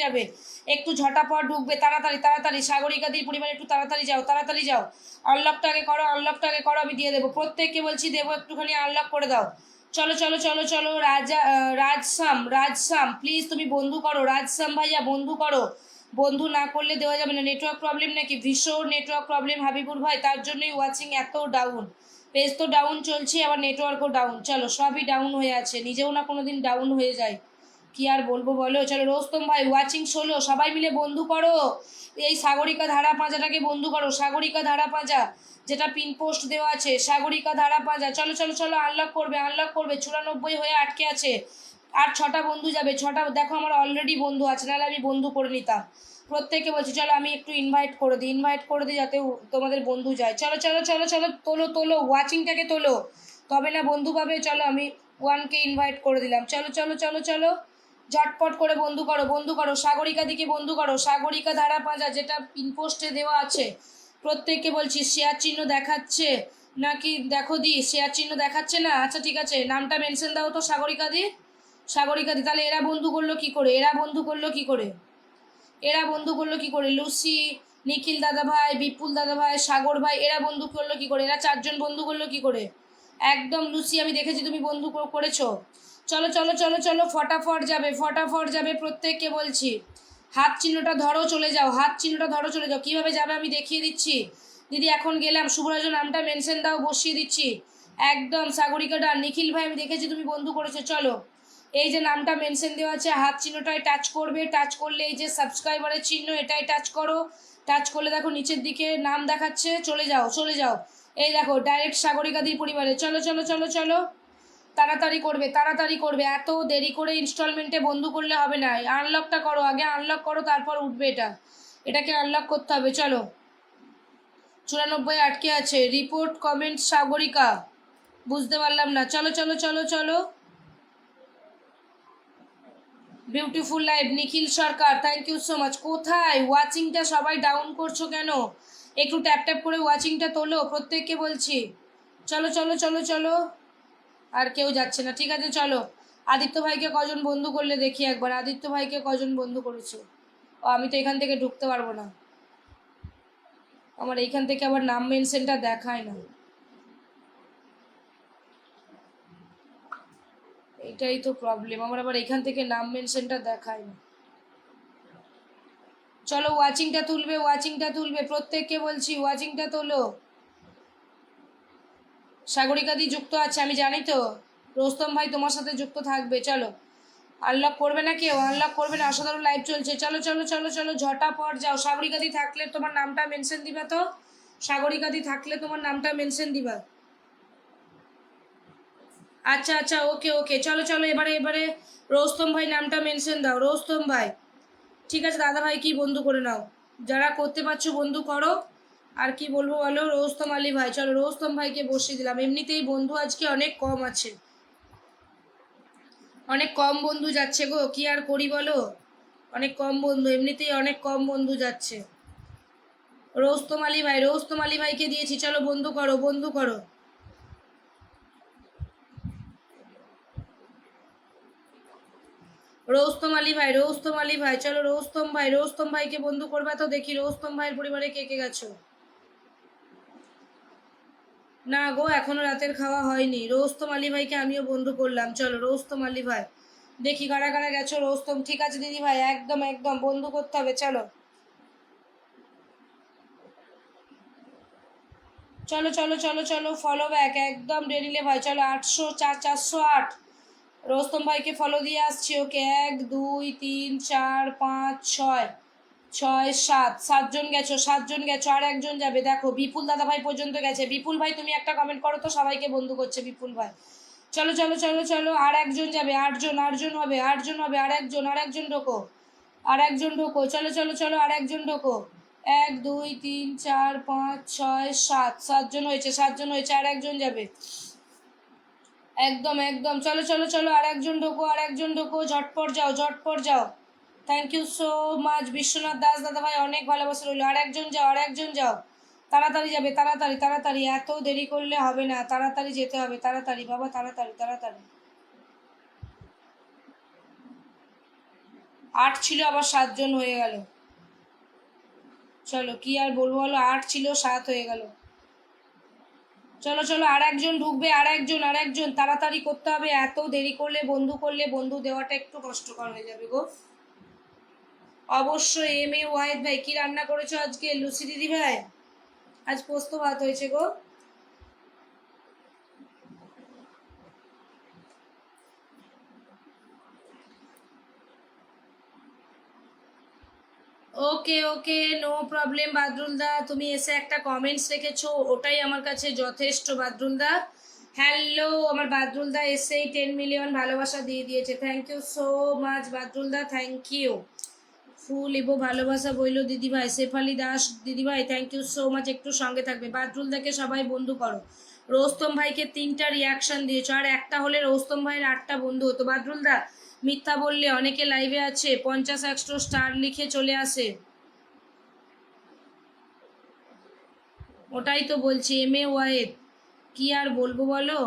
যাবে। একটু ঝটাপট ঢুকবে, তাড়াতাড়ি। সাগরিকা দির পরিবার একটু তাড়াতাড়ি যাও। আনলকটা আগে করো, আমি দিয়ে দেবো। প্রত্যেককে বলছি দেবো, একটুখানি আনলক করে দাও। চলো রাজসাম প্লিজ তুমি বন্ধু করো। রাজসাম ভাইয়া বন্ধু করো। বন্ধু না করলে দেওয়া যাবে না। নেটওয়ার্ক প্রবলেম নাকি? ভীষণ নেটওয়ার্ক প্রবলেম হাবিবুর ভাই, তার জন্যই ওয়াচিং এত ডাউন। পেজ তো ডাউন চলছে, আবার নেটওয়ার্কও ডাউন। চলো সবই ডাউন হয়ে আছে, নিজেও না কোনোদিন ডাউন হয়ে যায়, কি আর বলবো বলো। চলো রোস্তম ভাই ওয়াচিং 16, সবাই মিলে বন্ধু করো। এই সাগরিকা ধারা পাঁজাটাকে বন্ধু করো। সাগরিকা ধারা পাঁজা যেটা পিন পোস্ট দেওয়া আছে, সাগরিকা ধারা পাঁজা। চলো আনলক করবে। 94 হয়ে আটকে আছে। আর 6টা বন্ধু যাবে। 6টা দেখো আমার অলরেডি বন্ধু আছে, নাহলে আমি বন্ধু করে নিতাম। প্রত্যেকে বলছি চলো আমি একটু ইনভাইট করে দিই যাতে তোমাদের বন্ধু যায়। চলো তোলো ওয়াচিংটাকে তোলো, তবে না বন্ধু পাবে। চলো আমি 1কে ইনভাইট করে দিলাম। চলো ঝটপট করে বন্ধু করো। সাগরিকা দিকে বন্ধু করো। সাগরিকা ধারা পাঁজা যেটা পিন পোস্টে দেওয়া আছে। প্রত্যেককে বলছি শেয়ার চিহ্ন দেখাচ্ছে নাকি দেখো দি, শেয়ার চিহ্ন দেখাচ্ছে না? আচ্ছা ঠিক আছে, নামটা মেনশন দাও তো সাগরিকা দি। তাহলে এরা বন্ধু করলো কি করে? লুসি, নিখিল দাদা ভাই, বিপুল দাদা ভাই, সাগর ভাই, এরা বন্ধু করলো কি করে? এরা 4জন বন্ধু করলো কি করে? একদম লুসি, আমি দেখেছি তুমি বন্ধু করেছো। চলো ফটাফট যাবে। প্রত্যেককে বলছি হাত চিহ্নটা ধরো, চলে যাও। কিভাবে যাবে আমি দেখিয়ে দিচ্ছি। দিদি এখন গেলাম। শুভরাজ নামটা মেনশন দাও, বসিয়ে দিচ্ছি। একদম সাগরিকা ডান। নিখিল ভাই আমি দেখেছি তুমি বন্ধু করেছো। চলো এই যে নামটা মেনশন দেওয়া আছে, হাত চিহ্নটায় টাচ করবে। টাচ করলে এই যে সাবস্ক্রাইবারের চিহ্ন, এটাই টাচ করো। টাচ করলে দেখো নিচের দিকে নাম দেখাচ্ছে, চলে যাও। এই দেখো ডাইরেক্ট সাগরিকা দি পরিবারে। চলো তাড়াতাড়ি করবে। এত দেরি করে ইনস্টলমেন্টে বন্ধু করলে হবে না। আনলকটা করো, আগে আনলক করো, তারপর উঠবে এটাকে আনলক করতে হবে। চলো 94 আটকে আছে। রিপোর্ট কমেন্ট সাগরিকা, বুঝতে পারলাম না। চলো beautiful live Nikhil Sarkar, thank you so much. কোথায় ওয়াচিংটা সবাই ডাউন করছো কেন? একটু ট্যাপ করে ওয়াচিংটা তোলো, প্রত্যেককে বলছি। চলো আর কেউ যাচ্ছে না, ঠিক আছে। চলো আদিত্য ভাইকে কজন বন্ধু করলে দেখি একবার। আদিত্য ভাইকে কজন বন্ধু করেছো? ও আমি তো এখান থেকে ঢুকতে পারবো না, আমার এইখান থেকে আবার নাম মেনশনটা দেখায় না। এটাই তো প্রবলেম, আমার আবার এখান থেকে নাম মেনশনটা দেখায় না। চলো ওয়াচিংটা তুলবে, প্রত্যেককে বলছি ওয়াচিংটা তোলো। সাগরিকা দি যুক্ত আছে আমি জানি তো। রোস্তম ভাই তোমার সাথে যুক্ত থাকবে। চলো আনলক করবে না কেউ? আনলক করবে না, অসাধারণ লাইভ চলছে। চলো ঝটাপট যাও। সাগরিকা দি থাকলে তোমার নামটা মেনশন দিবা তো। সাগরিকা দি থাকলে তোমার নামটা মেনশন দিবা। আচ্ছা ওকে চলো এবারে রোস্তম ভাই নামটা মেনশন দাও। রোস্তম ভাই, ঠিক আছে দাদা ভাই কি বন্ধু করে নাও, যারা করতে পারছো বন্ধু করো। আর কি বলবো বলো? রোস্তম আলী ভাই, চলো রোস্তম ভাইকে বসিয়ে দিলাম। এমনিতেই বন্ধু আজকে অনেক কম আছে, অনেক কম বন্ধু যাচ্ছে গো, কি আর করি বলো। অনেক কম বন্ধু, এমনিতেই অনেক কম বন্ধু যাচ্ছে। রোস্তম আলী ভাইকে দিয়েছি। চলো বন্ধু করো। রোস্তম আলী ভাই চলো। রোস্তম ভাইকে বন্ধু করবা তো দেখি। রোস্তম ভাইয়ের পরিবারে কে কে গেছো? না গো এখনো রাতের খাওয়া হয়নি। রোস্তম আলী ভাইকে আমিও বন্ধু করলাম। চলো রোস্তম আলী ভাই দেখি কারা কারা গেছো। রোস্তম, ঠিক আছে দিদি ভাই, একদম বন্ধু করতে হবে। চলো ফলো ব্যাক একদম রেডিলে ভাই। চলো 408 রোস্তম ভাইকে ফলো দিয়ে আসছি। ওকে 1 2 3 4 5 6 7জন গেছো। আর একজন যাবে দেখো, বিপুল দাদা ভাই পর্যন্ত গেছে। বিপুল ভাই তুমি একটা কমেন্ট করো তো, সবাইকে বন্ধু করছে বিপুল ভাই। চলো আর একজন যাবে। 8জন হবে। আর একজন ঢোকো। চলো আর একজন ঢোকো। 1 2 3 4 5 6 7 7জন হয়েছে। আর একজন যাবে। একদম একদম, চলো চলো চলো, আর একজন ঢোকো, আর একজন ঢোকো, ঝটপট যাও, ঝটপট যাও। Thank you so much Biswanath Das দাদা ভাই, অনেক ভালোবাসা রইলো। আর একজন যাও, আর একজন যাও, তাড়াতাড়ি যাবে, তাড়াতাড়ি তাড়াতাড়ি, এত দেরি করলে হবে না, তাড়াতাড়ি যেতে হবে, তাড়াতাড়ি বাবা, তাড়াতাড়ি তাড়াতাড়ি। 8 ছিল, আবার 7 জন হয়ে গেল। চলো কি আর বলবো, বলো, 8 ছিল 7 হয়ে গেল। চলো চলো, আর একজন ঢুকবে, আর একজন, আর একজন, তাড়াতাড়ি করতে হবে, এত দেরি করলে বন্ধু দেওয়াটা একটু কষ্টকর হয়ে যাবে গো। অবশ্যই। এম এ ওয়াহেদ ভাই, কি রান্না করেছো আজকে লুসি দিদি ভাই? আজ পোস্ত ভাত হয়েছে গো। ওকে ওকে, নো প্রবলেম বাদরুল দা, তুমি এসে একটা কমেন্টস রেখেছো, ওটাই আমার কাছে যথেষ্ট বাদরুল দা। হ্যালো, আমার বাদরুল দা এসেই 10 মিলিয়ন ভালোবাসা দিয়ে দিয়েছে, thank you so much Badrul da, thank you. ফুল ইবো ভালোবাসা বইলো দিদিভাই, শেফালি দাস দিদিভাই, থ্যাংক ইউ সো মাচ, একটু সঙ্গে থাকবে। বাদরুল দাকে সবাই বন্ধু করো। রোস্তম ভাইকে 3টা রিয়াকশন দিয়েছো, আর একটা হলে রোস্তম ভাইয়ের 8টা বন্ধু হতো। বাদরুল দা মিথ্যা বললে, অনেকে লাইভে আছে 50-100 স্টার লিখে চলে আসে। ওটাই তো বলছি, এম এ ওয়াহেদ, কি আর বলবো বলো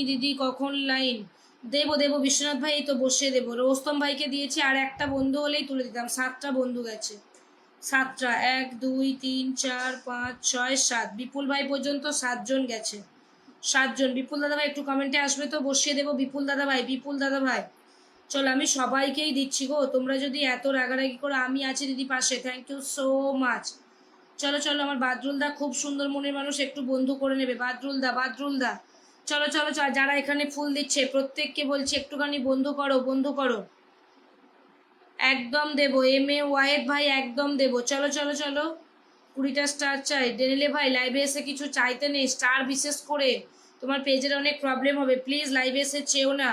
দিদি কখন লাইন দেবো দেবো বিশ্বনাথ ভাই, এই তো বসিয়ে দেবো। রোস্তম ভাইকে দিয়েছি, আর একটা বন্ধু হলেই তুলে দিতাম, 7টা বন্ধু গেছে, 7টা, 1 2 3 4 5 6 7, বিপুল ভাই পর্যন্ত 7 জন গেছে, 7 জন। বিপুল দাদা ভাই একটু কমেন্টে আসবে তো, বসিয়ে দেবো বিপুল দাদা ভাই, বিপুল দাদা ভাই। চলো আমি সবাইকেই দিচ্ছি গো, তোমরা যদি এত রাগারাগি করো, আমি আছি দিদি পাশে, থ্যাংক ইউ সো মাচ। চলো চলো, আমার বাদরুল দা খুব সুন্দর মনের মানুষ, একটু বন্ধু করে নেবে বাদরুল দা, বাদরুল দা। চলো চলো চলো, যারা এখানে ফুল দিচ্ছে প্রত্যেককে বলছি একটুখানি বন্ধু করো, বন্ধু করো। একদম দেবো, এম এ ওয়াহেদ ভাই, একদম দেবো, চলো চলো চলো। 20টা স্টার চাই ডেনিলে ভাই, লাইভে এসে কিছু চাইতে নেই, স্টার বিশেষ করে তোমার পেজের অনেক প্রবলেম হবে, প্লিজ লাইভে এসে চেও না।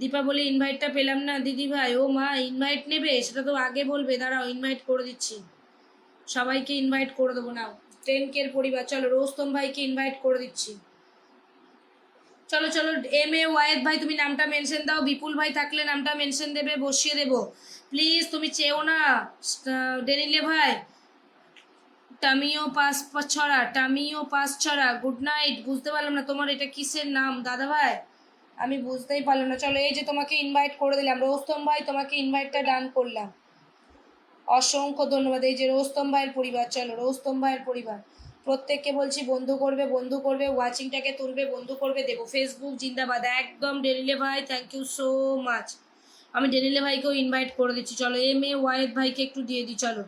দীপাবলি ইনভাইটটা পেলাম না দিদি ভাই, ও মা ইনভাইট নেবে, সেটা তো আগে বলবে, দাঁড়াও ইনভাইট করে দিচ্ছি, সবাইকে ইনভাইট করে দেবো নাও। 10K পরিবার, চলো রোস্তম ভাইকে ইনভাইট করে দিচ্ছি। চলো চলো, এম এ ওয়াহেদ ভাই তুমি নামটা মেনশন দাও, বিপুল ভাই থাকলে নামটা মেনশন দেবে, বসিয়ে দেবো, প্লিজ তুমি চেও না। ডেনিলে ভাই, টামিও পাস ছড়া, গুড নাইট, বুঝতে পারলাম না তোমার এটা কিসের নাম দাদা ভাই, আমি বুঝতেই পারলাম না। চলো এই যে তোমাকে ইনভাইট করে দিলাম, রোস্তম ভাই তোমাকে ইনভাইটটা ডান করলাম, অসংখ্য ধন্যবাদ। এই যে রোস্তম ভাইয়ের পরিবার, চলো রোস্তম ভাইয়ের পরিবার, প্রত্যেককে বলছি বন্ধু করবে, বন্ধু করবে, ওয়াচিংটাকে তুলবে, বন্ধু করবে, দেবো। ফেসবুক জিন্দাবাদ, একদম ডেনিলে ভাই, থ্যাংক ইউ সো মাচ। আমি ডেনিলে ভাইকেও ইনভাইট করে দিচ্ছি, চলো এম এ ওয়াহেদ ভাইকে একটু দিয়ে দিই, চলো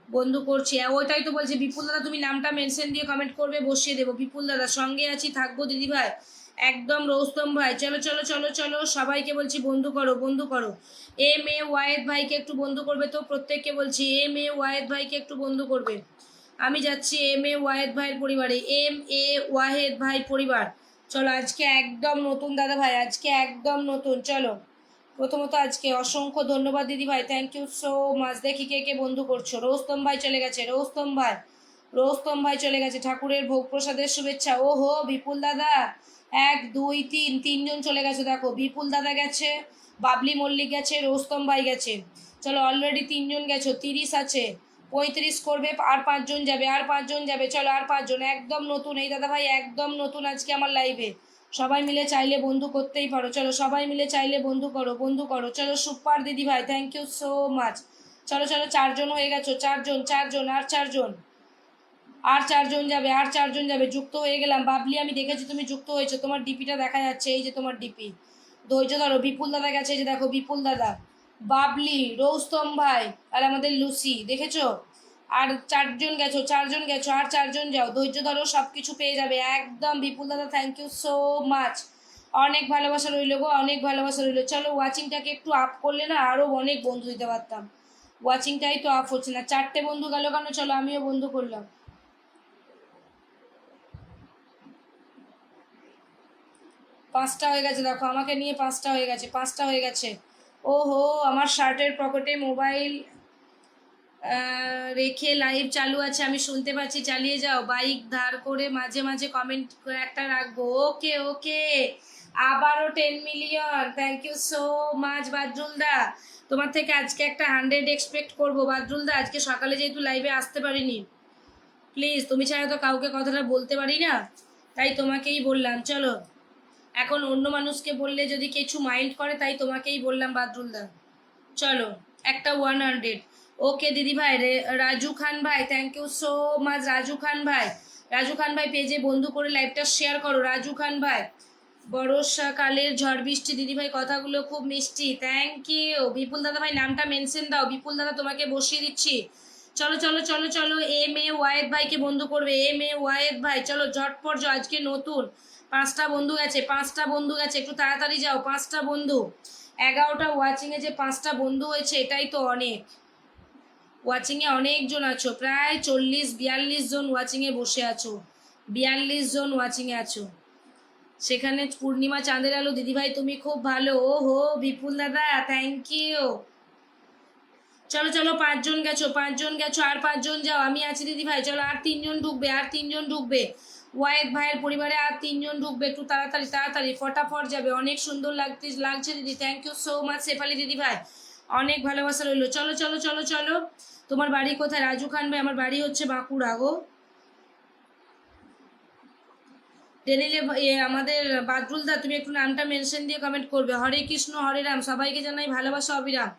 বন্ধু করছি। ওইটাই তো বলছি, বিপুল দাদা তুমি নামটা মেনশন দিয়ে কমেন্ট করবে, বসিয়ে দেবো। বিপুল দাদা সঙ্গে আছি, থাকবো দিদি ভাই, একদম রোস্তম ভাই, চলো চলো চলো চলো, সবাইকে বলছি বন্ধু করো, বন্ধু করো। এম এ ওয়াহেদ ভাইকে একটু বন্ধু করবে তো, প্রত্যেককে বলছি এম এ ওয়াহেদ ভাইকে একটু বন্ধু করবে। আমি যাচ্ছি এম এ ওয়াহেদ ভাইয়ের পরিবারে, এম এ ওয়াহেদ ভাই পরিবার, চলো আজকে একদম নতুন দাদা ভাই, আজকে একদম নতুন, চলো। প্রথমত আজকে অসংখ্য ধন্যবাদ দিদি ভাই, থ্যাংক ইউ সো মাচ। দেখি কে কে বন্ধু করছো। রোস্তম ভাই চলে গেছে, রোস্তম ভাই, রোস্তম ভাই চলে গেছে, ঠাকুরের ভোগ প্রসাদের শুভেচ্ছা। ও হো বিপুল দাদা, 1 2 3, 3 জন চলে গেছে, দেখো বিপুল দাদা গেছে, বাবলি মল্লিক গেছে, রোস্তম ভাই গেছে, চলো অলরেডি 3 জন গেছো, 30 আছে, 35 করবে, আর 5 জন যাবে, আর 5 জন যাবে, চলো আর 5 জন, একদম নতুন এই দাদা ভাই, একদম নতুন আজকে আমার লাইভে, সবাই মিলে চাইলে বন্ধু করতেই পারো, চলো সবাই মিলে চাইলে বন্ধু করো, বন্ধু করো, চলো সুপার দিদি ভাই, থ্যাংক ইউ সো মাচ। চলো চলো, 4 জন হয়ে গেছো, 4 জন, 4 জন, আর 4 জন, আর 4 জন যাবে, আর 4 জন যাবে, যুক্ত হয়ে গেলাম। বাবলি আমি দেখেছি তুমি যুক্ত হয়েছো, তোমার ডিপিটা দেখা যাচ্ছে, এই যে তোমার ডিপি, ধৈর্য ধরো। বিপুল দাদা গেছে, এই যে দেখো বিপুল দাদা, বাবলি, রৌস্তম ভাই, আর আমাদের লুসি, দেখেছো, আর 4 জন গেছো, 4 জন গেছো, আর 4 জন যাও, ধৈর্য ধরো, সব কিছু পেয়ে যাবে একদম। বিপুল দাদা থ্যাংক ইউ সো মাচ, অনেক ভালোবাসা রইলো গো, অনেক ভালোবাসা রইলো। চলো ওয়াচিংটাকে একটু আপ করলে না আরও অনেক বন্ধু দিতে পারতাম, ওয়াচিংটাই তো আপ হচ্ছে না, 4টে বন্ধু গেল কেন, চলো আমিও বন্ধু করলাম। 5টা হয়ে গেছে, দেখো আমাকে নিয়ে 5টা হয়ে গেছে, 5টা হয়ে গেছে। ও হো, আমার শার্টের পকেটে মোবাইল, রেখে লাইভ চালু আছে, আমি শুনতে পাচ্ছি, চালিয়ে যাও। বাইক ধার করে মাঝে মাঝে কমেন্ট একটা রাখবো। ওকে ওকে, আবারও 10 million, thank you so much Badrul da. তোমার থেকে আজকে একটা 100 এক্সপেক্ট করবো বাদরুল দা। আজকে সকালে যেহেতু লাইভে আসতে পারিনি, প্লিজ তুমি ছাড়া তো কাউকে কথাটা বলতে পারি না, তাই তোমাকেই বললাম। চলো, এখন অন্য মানুষকে বললে যদি কিছু মাইন্ড করে, তাই তোমাকেই বললাম বাদরুল দা। চলো একটা 100। ওকে দিদি ভাই, রাজু খান ভাই, thank you so much Raju Khan ভাই। রাজু খান ভাই পেজে বন্ধু করে লাইভটা শেয়ার করো রাজু খান ভাই। বর্ষাকালের ঝড় বৃষ্টি দিদি ভাই, কথাগুলো খুব মিষ্টি, থ্যাংক ইউ। বিপুল দাদা ভাই নামটা মেনশন দাও, বিপুল দাদা তোমাকে বসিয়ে দিচ্ছি। চলো চলো চলো চলো, এম এ ওয়াহেদ ভাইকে বন্ধু করবে, এম এ ওয়াহেদ ভাই চলো ঝটপট যাও। আজকে নতুন 5টা বন্ধু গেছে, 5টা বন্ধু গেছে, একটু তাড়াতাড়ি যাও। 5টা বন্ধু, 11টা ওয়াচিংয়ে যে 5টা বন্ধু হয়েছে, এটাই তো অনেক। ওয়াচিংয়ে অনেকজন আছো, প্রায় 40-42 জন ওয়াচিংয়ে বসে আছো, 42 জন ওয়াচিংয়ে আছো। সেখানে পূর্ণিমা চাঁদের আলো দিদিভাই তুমি খুব ভালো। ও হো বিপুল দাদা, থ্যাংক ইউ। চলো চলো, 5জন গেছো, 5জন গেছো, আর 5জন যাও, আমি আছি দিদিভাই। চলো আর 3জন ঢুকবে, আর 3জন ঢুকবে। ওয়াহেদ ভাইয়ের পরিবারে আর 3জন ঢুকবে, একটু তাড়াতাড়ি তাড়াতাড়ি ফটাফট যাবে। অনেক সুন্দর লাগছে দিদি, thank you so much Shefali দিদি ভাই, অনেক ভালোবাসা রইলো। চলো চলো চলো চলো, তোমার বাড়ি কোথায় রাজু খান ভাই? আমার বাড়ি হচ্ছে বাঁকুড়া গো। ডেনিলে আমাদের বাদরুল দা, তুমি একটু নামটা মেনশন দিয়ে কমেন্ট করবে। হরে কৃষ্ণ হরে রাম, সবাইকে জানাই ভালোবাসা অবিরাম।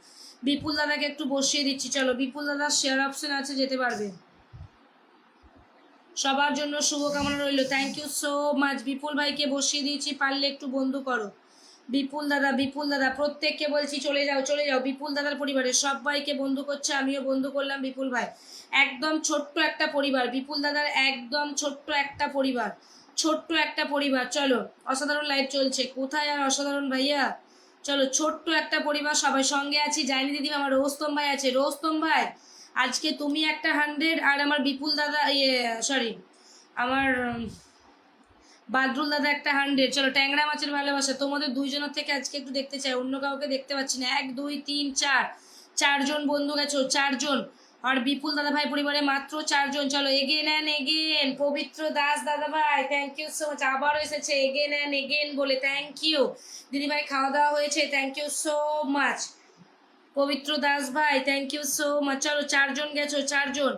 বিপুল দাদাকে একটু বসিয়ে দিচ্ছি, চলো বিপুল দাদার শেয়ার অপশন আছে, যেতে পারবে। সবার জন্য শুভকামনা রইল, থ্যাংক ইউ সো মাচ। বিপুল ভাইকে বসিয়ে দিয়েছি, পারলে একটু বন্ধু করো। বিপুল দাদা, বিপুল দাদা প্রত্যেককে বলছি চলে যাও চলে যাও। বিপুল দাদার পরিবারের সবাইকে বন্ধু করছে, আমিও বন্ধু করলাম। বিপুল ভাই একদম ছোট্ট একটা পরিবার, বিপুল দাদার একদম ছোট্ট একটা পরিবার, ছোট্ট একটা পরিবার। চলো, অসাধারণ লাইভ চলছে, কোথায় আর অসাধারণ ভাইয়া। চলো, ছোট্ট একটা পরিবার, সবাই সঙ্গে আছি। জানি দিদি, আমার রোস্তম ভাই আছে। রোস্তম ভাই আজকে তুমি একটা 100, আর আমার বিপুল দাদা সরি, আমার বাদরুল দাদা একটা 100। চলো, ট্যাংরা মাছের ভালোবাসা তোমাদের দুইজনের থেকে আজকে একটু দেখতে চাই, অন্য কাউকে দেখতে পাচ্ছি না। 1 2 3 4, 4জন বন্ধু গেছো, 4জন। আর বিপুল দাদা ভাই পরিবারে মাত্র 4জন। চলো এগেন অ্যান্ড এগেন, পবিত্র দাস দাদা ভাই, থ্যাংক ইউ সো মাচ। আবারও এসেছে এগেন অ্যান্ড এগেন বলে, থ্যাংক ইউ। দিদি ভাই খাওয়া দাওয়া হয়েছে, থ্যাংক ইউ সো মাচ। পবিত্র দাস ভাই, থ্যাংক ইউ সো মাচ। চলো 4জন গেছো, 4জন।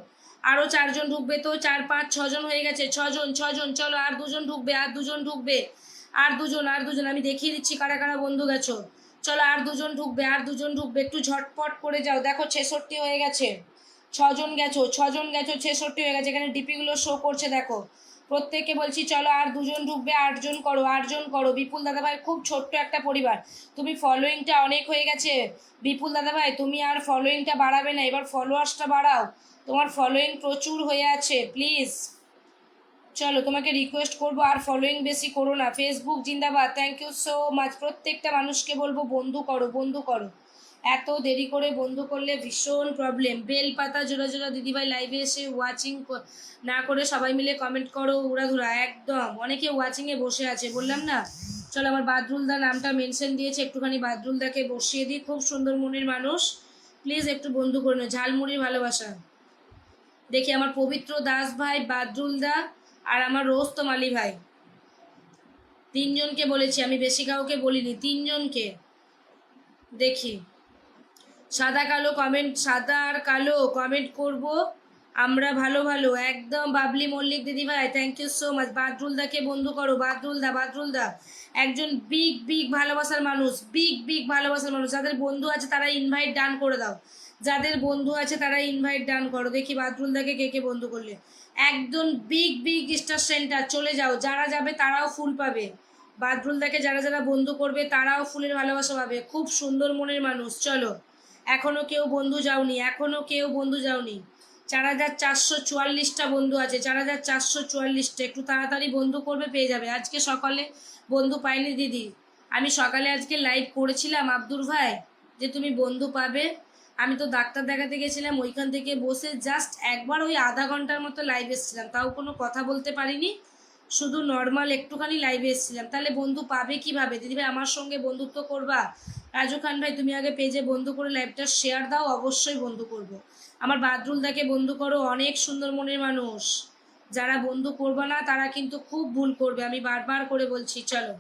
আরো 4জন ঢুকবে তো, 4 5 6জন হয়ে গেছে, 6জন 6জন। চলো আর 2জন ঢুকবে, আর 2জন ঢুকবে, আর 2জন, আর 2জন। আমি দেখিয়ে দিচ্ছি কারা কারা বন্ধু গেছো। চলো আর 2জন ঢুকবে, আর 2জন ঢুকবে, একটু ঝটপট করে যাও। দেখো 66 হয়ে গেছে, 6জন গেছো, 6জন গেছো, 66 হয়ে গেছে। এখানে ডিপিগুলো শো করছে দেখো। প্রত্যেককে বলছি চলো আর 2জন ঢুকবে, 8জন করো, 8জন করো। বিপুল দাদাভাই খুব ছোট্ট একটা পরিবার, তুমি ফলোয়িংটা অনেক হয়ে গেছে। বিপুল দাদাভাই তুমি আর ফলোয়িংটা বাড়াবে না, এবার ফলোয়ার্সটা বাড়াও, তোমার ফলোয়িং প্রচুর হয়ে আছে, প্লিজ। চলো তোমাকে রিকোয়েস্ট করবো, আর ফলোয়িং বেশি করো না। ফেসবুক জিন্দাবাদ, থ্যাংক ইউ সো মাচ। প্রত্যেকটা মানুষকে বলবো বন্ধু করো, বন্ধু করো। এত দেরি করে বন্ধু করলে ভীষণ প্রবলেম। বেল পাতা জোড়া জোড়া দিদিভাই লাইভে এসে ওয়াচিং না করে সবাই মিলে কমেন্ট করো উড়াধুরা একদম। অনেকে ওয়াচিংয়ে বসে আছে, বললাম না। চলো, আমার বাদরুলদা নামটা মেনশন দিয়েছে, একটুখানি বাদরুলদাকে বসিয়ে দিই, খুব সুন্দর মনের মানুষ, প্লিজ একটু বন্ধু করে নো। ঝালমুড়ির ভালোবাসা দেখি, আমার পবিত্র দাস ভাই, বাদরুলদা, আর আমার রোস্তম আলী ভাই, 3জনকে বলেছি আমি, বেশি কাউকে বলিনি, 3জনকে। দেখি সাদা কালো কমেন্ট, সাদা আর কালো কমেন্ট করব আমরা, ভালো ভালো একদম। বাবলি মল্লিক দিদি ভাই, থ্যাংক ইউ সো মাচ। বাদরুলদাকে বন্ধু করো, বাদরুলদা, বাদরুলদা একজন বিগ বিগ ভালোবাসার মানুষ, বিগ বিগ ভালোবাসার মানুষ। যাদের বন্ধু আছে তারা ইনভাইট ডান করে দাও, যাদের বন্ধু আছে তারা ইনভাইট ডান করো। দেখি বাদরুলদাকে কে কে বন্ধু করলে। একদম বিগ বিগ স্টার সেন্টার, চলে যাও, যারা যাবে তারাও ফুল পাবে। বাদরুলদাকে যারা যারা বন্ধু করবে তারাও ফুলের ভালোবাসা পাবে, খুব সুন্দর মনের মানুষ। চলো, এখনো কেউ বন্ধু যাওনি, এখনো কেউ বন্ধু যাওনি। 4444টা বন্ধু আছে, 4444টা, একটু তাড়াতাড়ি বন্ধু করবে, পেয়ে যাবে। আজকে সকালে বন্ধু পাইনি দিদি, আমি সকালে আজকে লাইভ করেছিলাম আব্দুর ভাই, যে তুমি বন্ধু পাবে। আমি তো ডাক্তার দেখাতে গেছিলাম, ওইখান থেকে বসে জাস্ট একবার ওই আধা ঘন্টার মতো লাইভ এসেছিলাম, তাও কোনো কথা বলতে পারিনি। শুধু নর্মাল একটুখানি লাইভে এসেছিলাম, তাহলে বন্ধু পাবে কিভাবে? দিদিভাই আমার সঙ্গে বন্ধুত্ব করবা? রাজু খান ভাই তুমি আগে পেজে বন্ধু করে লাইভটা শেয়ার দাও, অবশ্যই বন্ধু করব। আমার বাদরুলদাকে বন্ধু করো, অনেক সুন্দর মনের মানুষ। যারা বন্ধু করবে না তারা কিন্তু খুব ভুল করবে, আমি বারবার করে বলছি। চলো,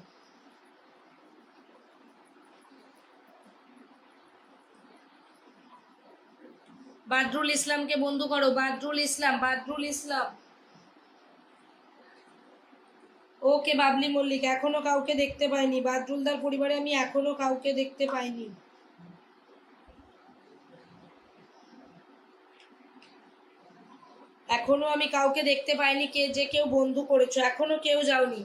বাদরুল ইসলামকে বন্ধু করো। বাদরুল ইসলাম, বাদরুল ইসলাম। ওকে বাবলি মল্লিক, এখনো কাউকে দেখতে পাইনি। বাদরুলদার পরিবারে আমি এখনো কাউকে দেখতে পাইনি। এখনো আমি কাউকে দেখতে পাইনি কে যে কেউ বন্ধু করেছো, এখনো কেউ যাওনি।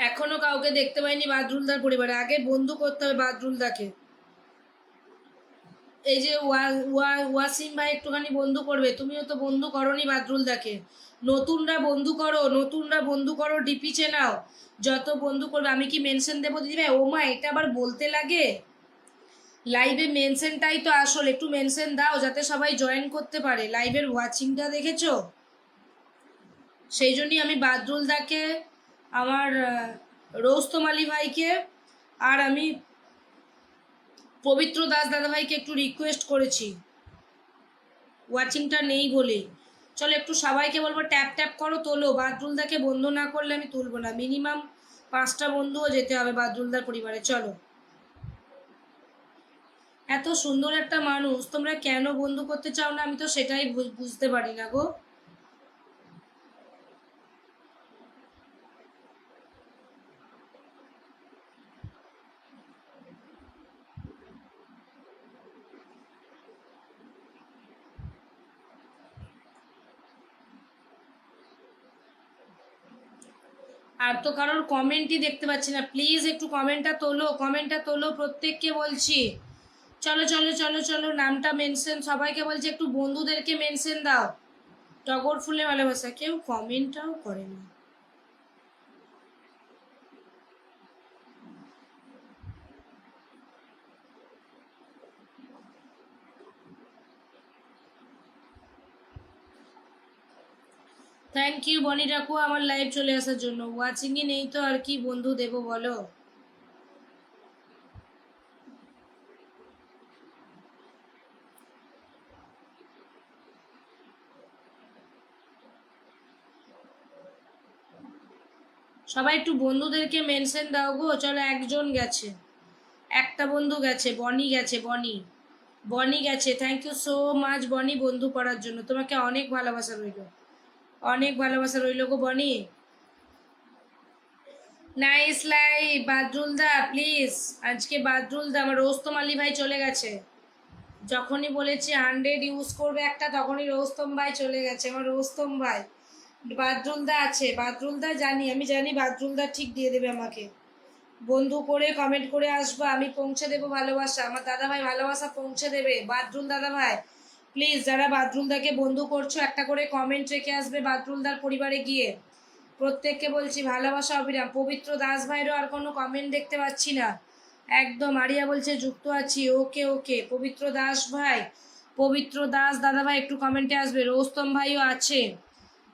এখনো কাউকে দেখতে পাইনি বাদরুলদার পরিবারে। আগে বন্ধু করতে হবে বাদরুলদাকে। এই যে ওয়াসিম ভাই একটুখানি বন্ধু করবে, তুমিও তো বন্ধু করনি বাদরুলদাকে। নতুনরা বন্ধু করো, নতুনরা বন্ধু করো, ডিপিচে নাও। যত বন্ধু করবে, আমি কি মেনশন দেবো দিদি ভাই? ও মা, এটা আবার বলতে লাগে? লাইভে মেনশনটাই তো আসল, একটু মেনশন দাও যাতে সবাই জয়েন করতে পারে। লাইভের ওয়াচিংটা দেখেছো? সেই জন্যই আমি বাদরুলদাকে, আমার রৌস্তম আলী ভাইকে, আর আমি পবিত্র দাস দাদাভাইকে একটু রিকোয়েস্ট করেছি, ওয়াচিংটা নেই বলে। চলো একটু সবাইকে বলবো ট্যাপ ট্যাপ করো, তোলো। বাদরুলদাকে বন্ধু না করলে আমি তুলবো না। মিনিমাম 5টা বন্ধুও যেতে হবে বাদরুলদার পরিবারে। চলো, এত সুন্দর একটা মানুষ তোমরা কেন বন্ধু করতে চাও না, আমি তো সেটাই বুঝতে পারি না গো। আর তো কারোর কমেন্টই দেখতে পাচ্ছি না। প্লিজ একটু কমেন্টটা তোলো, কমেন্টটা তোলো, প্রত্যেককে বলছি। চলো চলো চলো চলো, নামটা মেনশন, সবাইকে বলছি একটু বন্ধুদেরকে মেনশন দাও। টগর ফুলে ভালোবাসা, কেউ কমেন্টটাও করে না। থ্যাংক ইউ বনি ডাকু আমার লাইভ চলে আসার জন্য। ওয়াচিংয়ে নেই তো আর কি বন্ধু দেবো বলো? সবাই একটু বন্ধুদেরকে মেনশন দাও গো। চলো, একজন গেছে, একটা বন্ধু গেছে, বনি গেছে, বনি, বনি গেছে। থ্যাংক ইউ সো মাচ বনি, বন্ধু করার জন্য। তোমাকে অনেক ভালোবাসা রইল, অনেক ভালোবাসা রইল গো Boni. Nice live Badrul da, please. আজকে বাদরুল দা, আমার রোস্তম আলী ভাই চলে গেছে। যখনই বলেছি 100 ইউজ করবে একটা, তখনই রোস্তম ভাই চলে গেছে। আমার রোস্তম ভাই, বাদরুলদা আছে, বাদরুলদা জানি, আমি জানি বাদরুলদা ঠিক দিয়ে দেবে আমাকে। বন্ধু করে কমেন্ট করে আসবা, আমি পৌঁছে দেবো ভালোবাসা। আমার দাদা ভাই ভালোবাসা পৌঁছে দেবে। বাদরুল দাদা ভাই প্লিজ, যারা বাদরুলদাকে বন্ধু করছো একটা করে কমেন্ট রেখে আসবে বাদরুলদার পরিবারে গিয়ে। প্রত্যেককে বলছি ভালোবাসা অবিরাম। পবিত্র দাস ভাইরও আর কোনো কমেন্ট দেখতে পাচ্ছি না। একদম আরিয়া বলছে যুক্ত আছি, ওকে ওকে। পবিত্র দাস ভাই, পবিত্র দাস দাদা ভাই একটু কমেন্টে আসবে। রোস্তম ভাইও আছে,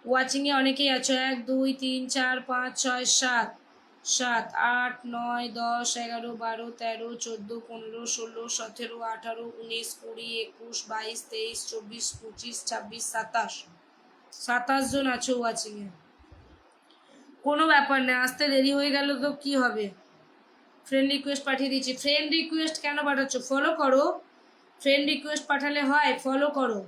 ওয়াচিংয়ে অনেকেই আছো। 1 2 3 4 5 6 7, 7 8 9 10 11 12 13 14 15 16 17 18 19 20 21 22 23 24 25 26 27, 27 জন আছো ওয়াচিংয়ে। কোনো ব্যাপার না, আসতে দেরি হয়ে গেল তো কি হবে। ফ্রেন্ড রিকোয়েস্ট পাঠিয়ে দিচ্ছি। ফ্রেন্ড রিকোয়েস্ট কেন পাঠাচ্ছ? ফলো করো। ফ্রেন্ড রিকোয়েস্ট পাঠালে হয়? ফলো করো।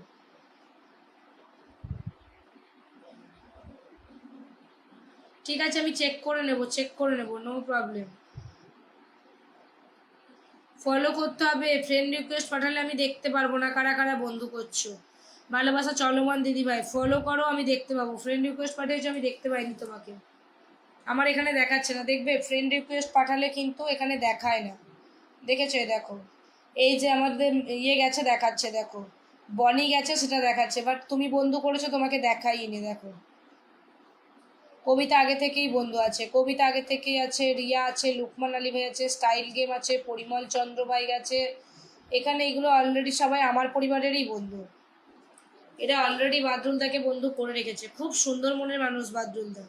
ঠিক আছে, আমি চেক করে নেব, চেক করে নেব, নো প্রবলেম। ফলো করতে হবে। ফ্রেন্ড রিকোয়েস্ট পাঠালে আমি দেখতে পারবো না কারা কারা বন্ধু করছো। ভালোবাসা চলমান দিদি ভাই, ফলো করো, আমি দেখতে পাবো। ফ্রেন্ড রিকোয়েস্ট পাঠিয়েছো, আমি দেখতে পাইনি তোমাকে। আমার এখানে দেখাচ্ছে না, দেখবে ফ্রেন্ড রিকোয়েস্ট পাঠালে কিন্তু এখানে দেখায় না। দেখেছো? দেখো, এই যে আমাদের ইয়ে গেছে দেখাচ্ছে, দেখো বনি গেছে সেটা দেখাচ্ছে, বাট তুমি বন্ধু করেছো তোমাকে দেখাইনি। দেখো, কবিতা আগে থেকেই বন্ধু আছে, কবিতা আগে থেকেই আছে, রিয়া আছে, লুকমান আলী ভাই আছে, স্টাইল গেম আছে, পরিমল চন্দ্র ভাই আছে। এখানে এগুলো অলরেডি সবাই আমার পরিবারেরই বন্ধু। এটা অলরেডি বাদরুলদাকে বন্ধু করে রেখেছে। খুব সুন্দর মনের মানুষ বাদরুলদা।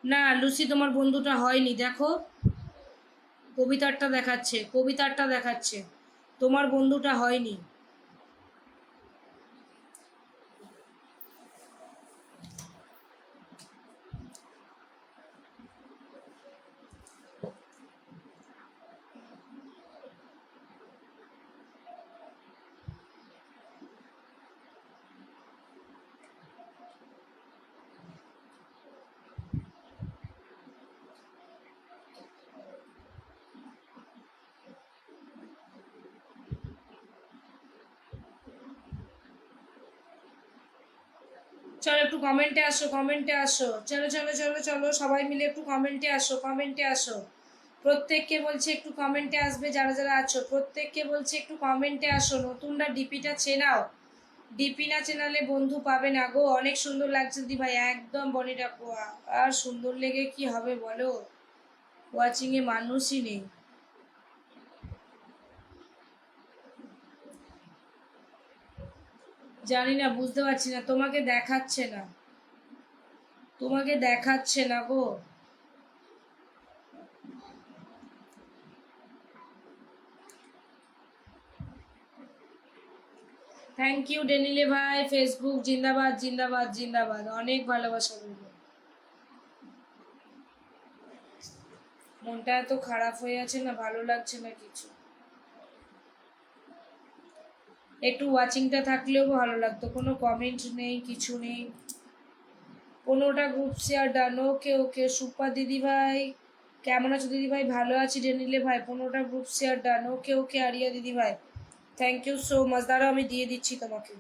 না লুসি, তোমার বন্ধুটা হয়নি, দেখো কবিতারটা দেখাচ্ছে, কবিতারটা দেখাচ্ছে, তোমার বন্ধুটা হয়নি। চলো একটু কমেন্টে আসো, কমেন্টে আসো, চলো চলো চলো চলো সবাই মিলে একটু কমেন্টে আসো, কমেন্টে আসো। প্রত্যেককে বলছে একটু কমেন্টে আসবে, যারা যারা আছো প্রত্যেককে বলছে একটু কমেন্টে আসো। নতুনরা ডিপিটা চেনাও, ডিপি না চেনালে বন্ধু পাবে না গো। অনেক সুন্দর লাগছে দিদি ভাই, একদম বনি ডাকুয়া। আর সুন্দর লেগে কি হবে বলো, ওয়াচিংয়ে মানুষই নেই। জানি না, বুঝতে পারছি না, তোমাকে দেখাচ্ছে না, তোমাকে দেখাচ্ছে না গো। থ্যাংক ইউ ডেনিলে ভাই, ফেসবুক জিন্দাবাদ জিন্দাবাদ জিন্দাবাদ, অনেক ভালোবাসা রইল। মনটা এত খারাপ হয়ে আছে না, ভালো লাগছে না কিছু। একটু ওয়াচিংটা থাকলেও ভালো লাগতো, কোনো কমেন্ট নেই, কিছু নেই। 15টা গ্রুপ শেয়ার ডান, ওকে ওকে। সুপা দিদি ভাই কেমন আছো দিদি ভাই? ভালো আছি ডেনিলে ভাই। 15টা গ্রুপ শেয়ার ডান, ওকে ওকে। আরিয়া দিদি ভাই থ্যাংক ইউ সো মাচ, দাঁড়াও আমি দিয়ে দিচ্ছি তোমাকে।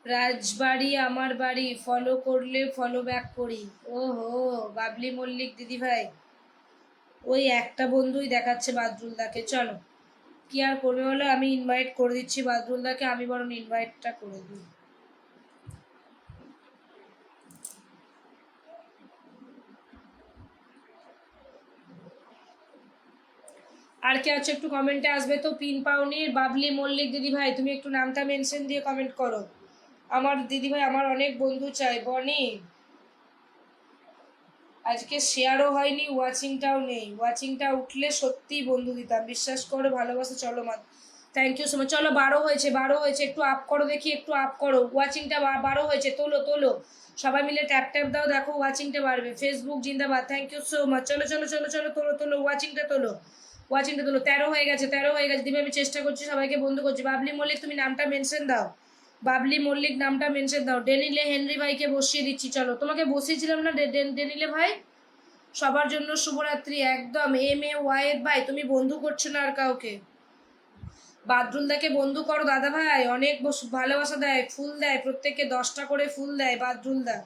রাজবাড়ি আমার বাড়ি, ফলো করলে ফলো ব্যাক করি। ওহো, বাবলি মল্লিক দিদি ভাই, ওই একটা বন্ধুই দেখাচ্ছে বাদরুলদাকে। চলো কি আর করবে বলো, আমি ইনভাইট করে দিচ্ছি বাদরুলদাকে, আমি বরং ইনভাইটটা করে দিই। আর কে আছে একটু কমেন্টে আসবে তো? পিন পাউনির বাবলি মল্লিক দিদি ভাই, তুমি একটু নামটা মেনশন দিয়ে কমেন্ট করো। আমার দিদি ভাই, আমার অনেক বন্ধু চাই। বনি আজকে শেয়ারও হয়নি, ওয়াচিংটাও নেই। ওয়াচিংটা উঠলে সত্যিই বন্ধু দিতাম, বিশ্বাস করো, ভালোবাসা। চলো মা, থ্যাংক ইউ সো মাচ। চলো 12 হয়েছে, 12 হয়েছে, একটু আপ করো দেখি, একটু আপ করো। ওয়াচিংটা 12 হয়েছে, তোলো তোলো, সবাই মিলে ট্যাপ ট্যাপ দাও, দেখো ওয়াচিংটা বাড়বে। ফেসবুক জিন্দাবাদ, থ্যাংক ইউ সো মাচ। চলো চলো চলো চলো, তোলো তোলো, ওয়াচিংটা তোলো, ওয়াচিংটা তোলো। 13 হয়ে গেছে, 13 হয়ে গেছে দিদি, আমি চেষ্টা করছি সবাইকে বন্ধু করছি। বাবলি মল্লিক তুমি নামটা মেনশন দাও, বাবলি মল্লিক নামটা মেনশন দাও। ডেনিলে হেনরি ভাইকে বসিয়ে দিচ্ছি। চলো, তোমাকে বসিয়েছিলাম না ডেনিলে ভাই? সবার জন্য শুভরাত্রি, একদম। এম এ ওয়াইদ ভাই, তুমি বন্ধু করছো না আর কাউকে? বাদরুলদাকে বন্ধু করো দাদা ভাই, অনেক ভালোবাসা দেয়, ফুল দেয়, প্রত্যেককে 10টা করে ফুল দেয় বাদরুলদা।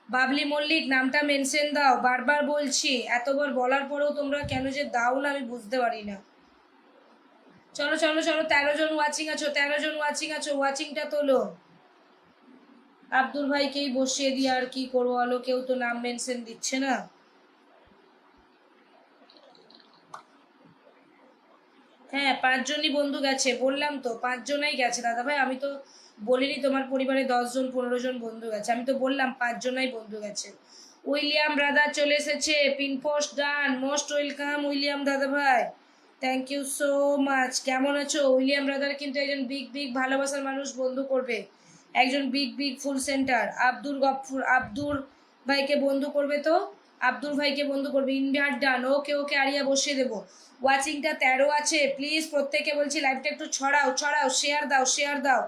বাবলি মল্লিক নামটা মেনশন দাও, বারবার বলছি, এতবার বলার পরেও তোমরা কেন যে দাও না আমি বুঝতে পারি না। চলো চলো চলো, 13 জন ওয়াচিং আছো, 13 জন ওয়াচিং আছো, ওয়াচিংটা তোলো। আব্দুল ভাইকেই বসিয়ে দিয়ে আর কি করবো বলো, কেউ তো নাম মেনশন দিচ্ছে না। হ্যাঁ 5 জনই বন্ধু গেছে, বললাম তো 5 জনাই গেছে দাদা ভাই। আমি তো বলিনি তোমার পরিবারে 10 জন 15 জন বন্ধু গেছে, আমি তো বললাম 5 জনাই বন্ধু গেছে। উইলিয়াম ব্রাদার চলে এসেছে, পিনপোস্ট ডান, মোস্ট ওয়েলকাম উইলিয়াম দাদা ভাই, থ্যাংক ইউ সো মাচ। কেমন আছো উইলিয়াম ব্রাদার? কিন্তু একজন বিগ বিগ ভালোবাসার মানুষ বন্ধু করবে, একজন বিগ বিগ ফুল সেন্টার। আব্দুল গফুর, আব্দুল ভাইকে বন্ধু করবে তো, আব্দুল ভাইকে বন্ধু করবে। ইনভাইট ডান, ওকে ওকে। আরিয়া বসিয়ে দেবো। ওয়াচিংটা 13 আছে, প্লিজ প্রত্যেকে বলছি লাইভটা একটু ছড়াও ছড়াও, শেয়ার দাও শেয়ার দাও।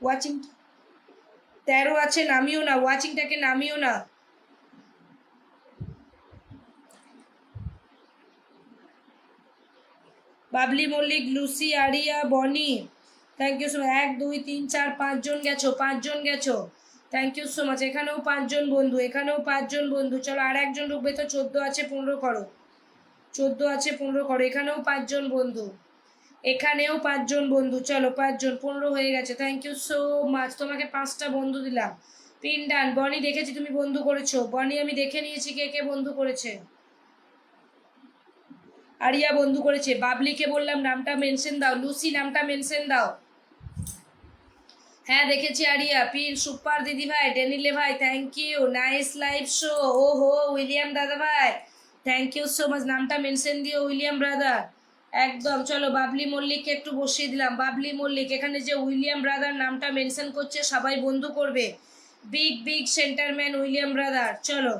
ওয়াচিং 13 আছে, নামিও না, ওয়াচিংটাকে নামিও না। বাবলি মল্লিক, লুসি, আরিয়া, বনি, থ্যাংক ইউ সো মাচ। 1 2 3 4 5 জন গেছো, 5 জন গেছো, থ্যাংক ইউ সো মাচ। এখানেও 5 জন বন্ধু, এখানেও 5 জন বন্ধু। চলো আর একজন ঢুকবে তো, 14 আছে, 15 করো, 14 আছে, 15 করো। এখানেও 5 জন বন্ধু, এখানেও 5জন বন্ধু, চলো 5জন, 15 হয়ে গেছে। থ্যাংক ইউ সো মাচ, তোমাকে 5টা বন্ধু দিলাম। পিন ডান। বনি দেখেছি তুমি বন্ধু করেছো, বনি আমি দেখে নিয়েছি কে কে বন্ধু করেছে। আরিয়া বন্ধু করেছে, বাবলিকে বললাম নামটা মেনশন দাও, লুসি নামটা মেনশন দাও। হ্যাঁ দেখেছি আরিয়া। পিন সুপার দিদি ভাই, ডেনিলে ভাই thank you, nice live show. ও হো উইলিয়াম দাদা ভাই থ্যাংক ইউ সো মাচ, নামটা মেনশন দিও উইলিয়াম ব্রাদার। একদম, চলো বাবলি মল্লিককে একটু বসিয়ে দিলাম। বাবলি মল্লিক, এখানে যে উইলিয়াম ব্রাদার নামটা মেনশন করছে সবাই বন্ধু করবে। বিগ বিগ সেন্টারম্যান উইলিয়াম ব্রাদার, চলো।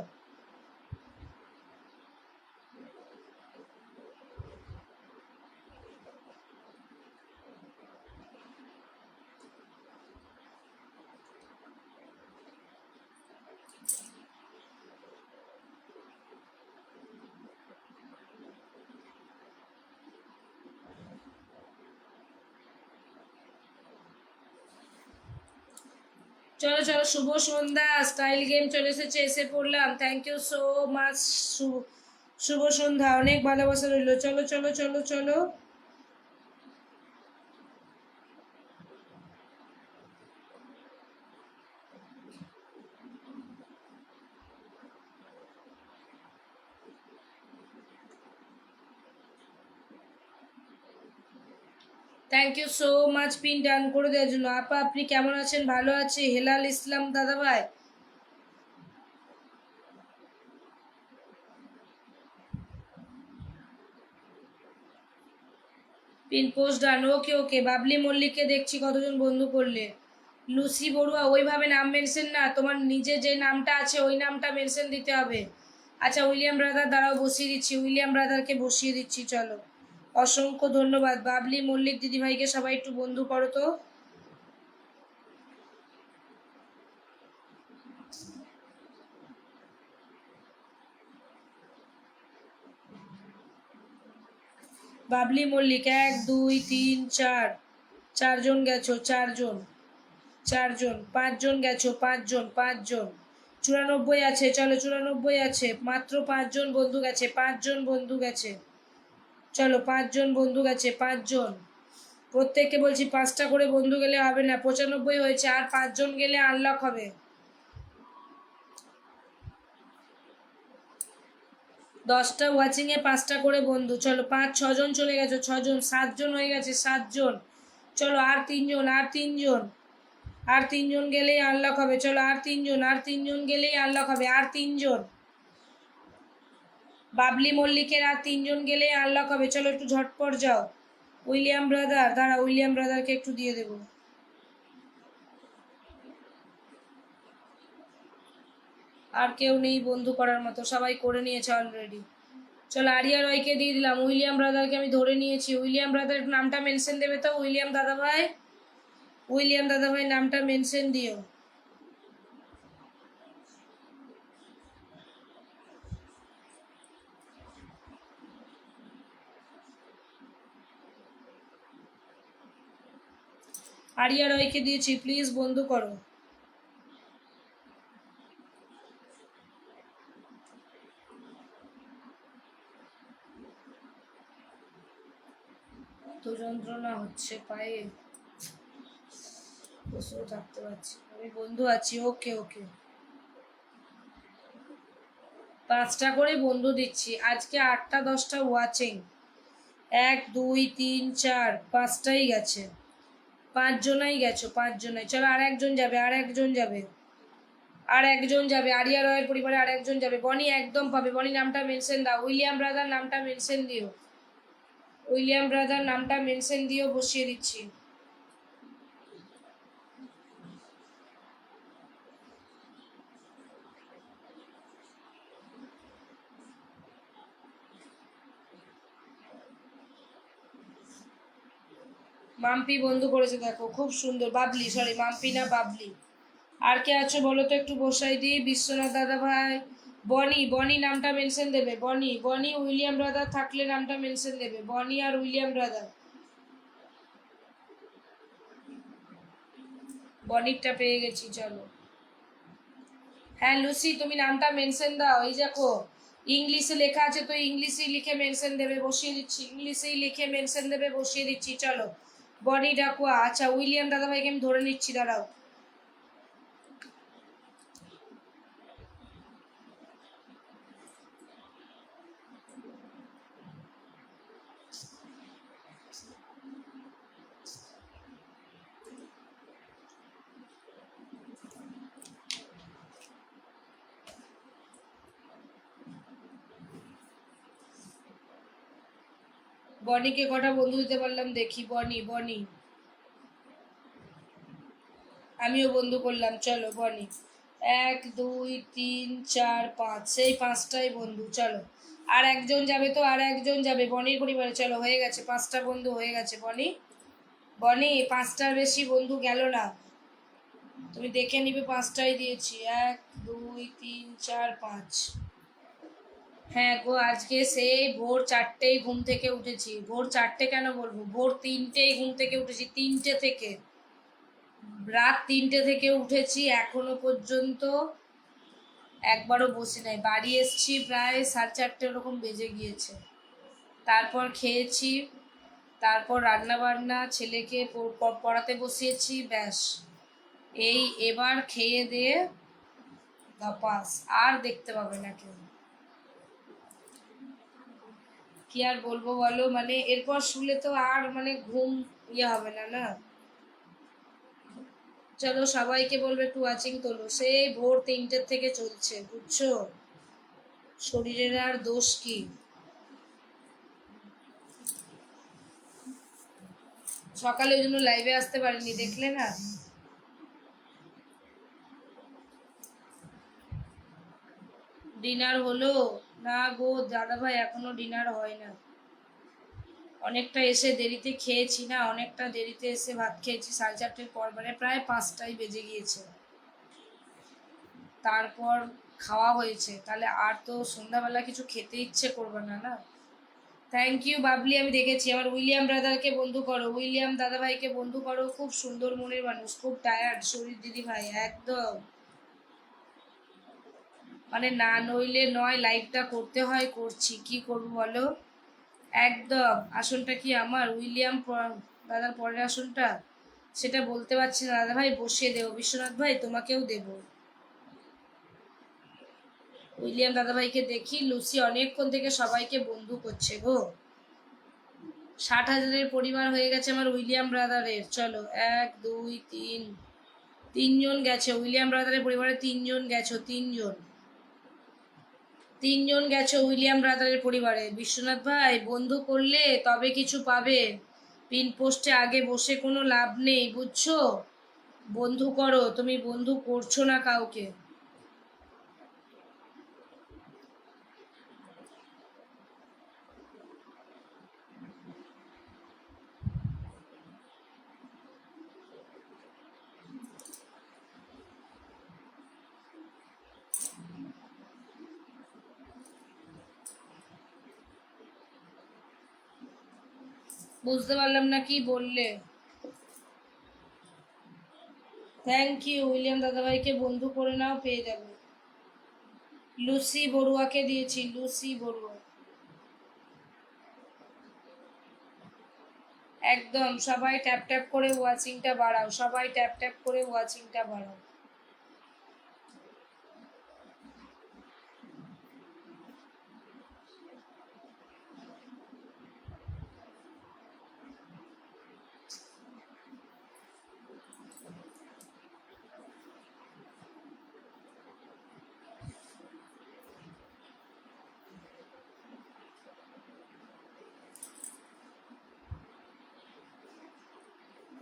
চলো চলো, শুভ সন্ধ্যা। স্টাইল গেম চলে এসেছে, এসে পড়লাম। Thank you so much. শুভ সন্ধ্যা, অনেক ভালোবাসা রইলো। চলো চলো চলো চলো। Thank you so much pin done করে দেওয়ার জন্য। আপা আপনি কেমন আছেন? ভালো আছি। হেলাল ইসলাম দাদা ভাই, পিন পোস্ট ডান। ওকে ওকে, বাবলি মল্লিককে দেখছি কতজন বন্ধু করলে। লুসি বড়ুয়া, ওইভাবে নাম মেনশন না, তোমার নিজে যে নামটা আছে ওই নামটা মেনশন দিতে হবে। আচ্ছা উইলিয়াম ব্রাদার দ্বারাও বসিয়ে দিচ্ছি, উইলিয়াম ব্রাদারকে বসিয়ে দিচ্ছি, চলো। অসংখ্য ধন্যবাদ বাবলি মল্লিক দিদিভাইকে, সবাই একটু বন্ধু করো তো। বাবলি মল্লিক 1 2 3 4, 4জন গেছো, 4জন, 4জন, 5জন গেছো, 5জন, 5জন, 94 আছে, চলো 94 আছে, মাত্র 5জন বন্ধু গেছে, 5জন বন্ধু গেছে, চলো 5জন বন্ধু গেছে, 5জন। প্রত্যেককে বলছি 5টা করে বন্ধু গেলে হবে না, 95 হয়েছে, আর 5জন গেলে আনলক হবে। 10টা ওয়াচিংয়ে 5টা করে বন্ধু, চলো 5 6জন চলে গেছো, 6জন, 7জন হয়ে গেছে, 7জন, চলো আর 3জন, আর 3জন, আর 3জন গেলেই আনলক হবে, চলো আর 3জন, আর 3জন গেলেই আনলক হবে, আর 3জন। বাবলি মল্লিকের আর 3জন গেলেই আনলক হবে, চলো একটু ঝটপট যাও। উইলিয়াম ব্রাদার, দাঁড়া উইলিয়াম ব্রাদারকে একটু দিয়ে দেবো। আর কেউ নেই বন্ধু করার মতো, সবাই করে নিয়েছে অলরেডি। চলো আরিয়া রয়কে দিয়ে দিলাম, উইলিয়াম ব্রাদারকে আমি ধরে নিয়েছি। উইলিয়াম ব্রাদার নামটা মেনশন দেবে তো, উইলিয়াম দাদা ভাই, উইলিয়াম দাদা ভাই নামটা মেনশন দিও। আরিয়া রয়কে দিয়েছি, প্লিজ বন্ধু করো। তো যন্ত্রণা হচ্ছে পায়ে, বসেও থাকতে পারছি, আমি বন্ধু আছি। ওকে ওকে, 5টা করে বন্ধু দিচ্ছি আজকে, 8টা 10টা ওয়াচিং। 1 2 3 4, 5টাই গেছে, 5জনাই গেছো, 5জনাই। চলো আর একজন যাবে, আর একজন যাবে, আর একজন যাবে, আরিয়া রয়ের পরিবারে আর একজন যাবে। বনি একদম পাবে, বনি নামটা মেনশন দাও। উইলিয়াম ব্রাদার নামটা মেনশন দিও, উইলিয়াম ব্রাদার নামটা মেনশন দিও, বসিয়ে দিচ্ছি। মাম্পি বন্ধু করেছে দেখো, খুব সুন্দর। বাবলি, সরি মাম্পি না বাবলি। আর কে আছো বলো তো, একটু বসাই দিই। বিশ্বনাথ দাদা ভাই, বনি, বনি নামটা মেনশন দেবে, বনি, বনি উইলিয়াম ব্রাদার থাকলে নামটা মেনশন দেবে, বনি আর উইলিয়াম ব্রাদার। বনিরটা পেয়ে গেছি, চলো। হ্যাঁ লুসি তুমি নামটা মেনশন দাও, এই দেখো ইংলিশে লেখা আছে তো ইংলিশেই লিখে মেনশন দেবে, বসিয়ে দিচ্ছি। ইংলিশেই লিখে মেনশন দেবে, বসিয়ে দিচ্ছি। চলো বনি ডাকুয়া। আচ্ছা উইলিয়াম দাদাভাইকে আমি ধরে নিচ্ছি, দাঁড়াও। বনিকে কটা বন্ধু দিতে পারলাম দেখি। বনি বনি আমিও বন্ধু করলাম। চলো বনি, 1 2 3 4 5, সেই 5টাই বন্ধু। চলো আর একজন যাবে তো, আর একজন যাবে বনির পরিবারে। চলো হয়ে গেছে, 5টা বন্ধু হয়ে গেছে। বনি বনি 5টার বেশি বন্ধু গেল না, তুমি দেখে নিবে। 5টাই দিয়েছি, 1 2 3 4 5। হ্যাঁ গো, আজকে সেই ভোর 4টেই ঘুম থেকে উঠেছি। ভোর 4টে কেন বলবো, ভোর 3টেই ঘুম থেকে উঠেছি। 3টে থেকে, রাত 3টে থেকে উঠেছি, এখনো পর্যন্ত একবারও বসে নাই। বাড়ি এসছি প্রায় 4:30 ওরকম বেজে গিয়েছে। তারপর খেয়েছি, তারপর রান্না বান্না, ছেলেকে পড়াতে বসিয়েছি, ব্যাস। এই এবার খেয়ে দিয়ে বাপাস, আর দেখতে পাবে না কেউ। কি আর বলবো বলো, মানে এরপর শুলে তো আর মানে ঘুম হবে না না। চলো সবাইকে বলবে একটু ওয়াচিং তোলো। সেই ভোর 3টে থেকে চলছে, বুঝছো? শরীরের আর দোষ কি? সকালে ওই জন্য লাইভে আসতে পারিনি, দেখলে না? ডিনার হলো না গো দাদা ভাই, এখনো ডিনার হয় না। অনেকটা এসে দেরিতে খেয়েছি না, অনেকটা দেরিতে এসে ভাত খেয়েছি 4:30 পর, মানে প্রায় 5টাই বেজে গিয়েছে। তারপর খাওয়া হয়েছে, তাহলে আর তো সন্ধ্যাবেলা কিছু খেতে ইচ্ছে করবে না না। থ্যাংক ইউ বাবলি, আমি দেখেছি। আমার উইলিয়াম ব্রাদারকে বন্ধু করো, উইলিয়াম দাদাভাইকে বন্ধু করো, খুব সুন্দর মনের মানুষ, খুব টায়ার্ড শরীর দিদি ভাই একদম। মানে না নইলে নয়, লাইভটা করতে হয়, করছি, কি করবো বলো। একদম। আসনটা কি আমার উইলিয়াম দাদার পরের আসনটা, সেটা বলতে পারছি না দাদা ভাই, বসিয়ে দেবো। বিশ্বনাথ ভাই তোমাকেও দেবো। উইলিয়াম দাদাভাইকে দেখি, লুসি অনেকক্ষণ থেকে সবাইকে বন্ধু করছে গো। 60,000-এর পরিবার হয়ে গেছে আমার উইলিয়াম ব্রাদারের। চলো 1 2 3, 3জন গেছে উইলিয়াম ব্রাদারের পরিবারে। 3জন গেছো, 3জন গেছো উইলিয়াম ব্রাদারের পরিবারে। বিশ্বনাথ ভাই বন্ধু করলে তবে কিছু পাবে, পিন পোস্টে আগে বসে কোনো লাভ নেই, বুঝছো? বন্ধু করো, তুমি বন্ধু করছো না কাউকে। বুঝতে পারলাম না কি বললে। থ্যাংক ইউ, উইলিয়াম দাদাভাইকে বন্ধু করে নাও, পেয়ে যাবে। লুসি বড়ুয়াকে দিয়েছি, লুসি বড়ুয়া। একদম, সবাই ট্যাপ ট্যাপ করে ওয়াচিংটা বাড়াও, সবাই ট্যাপ ট্যাপ করে ওয়াচিংটা বাড়াও।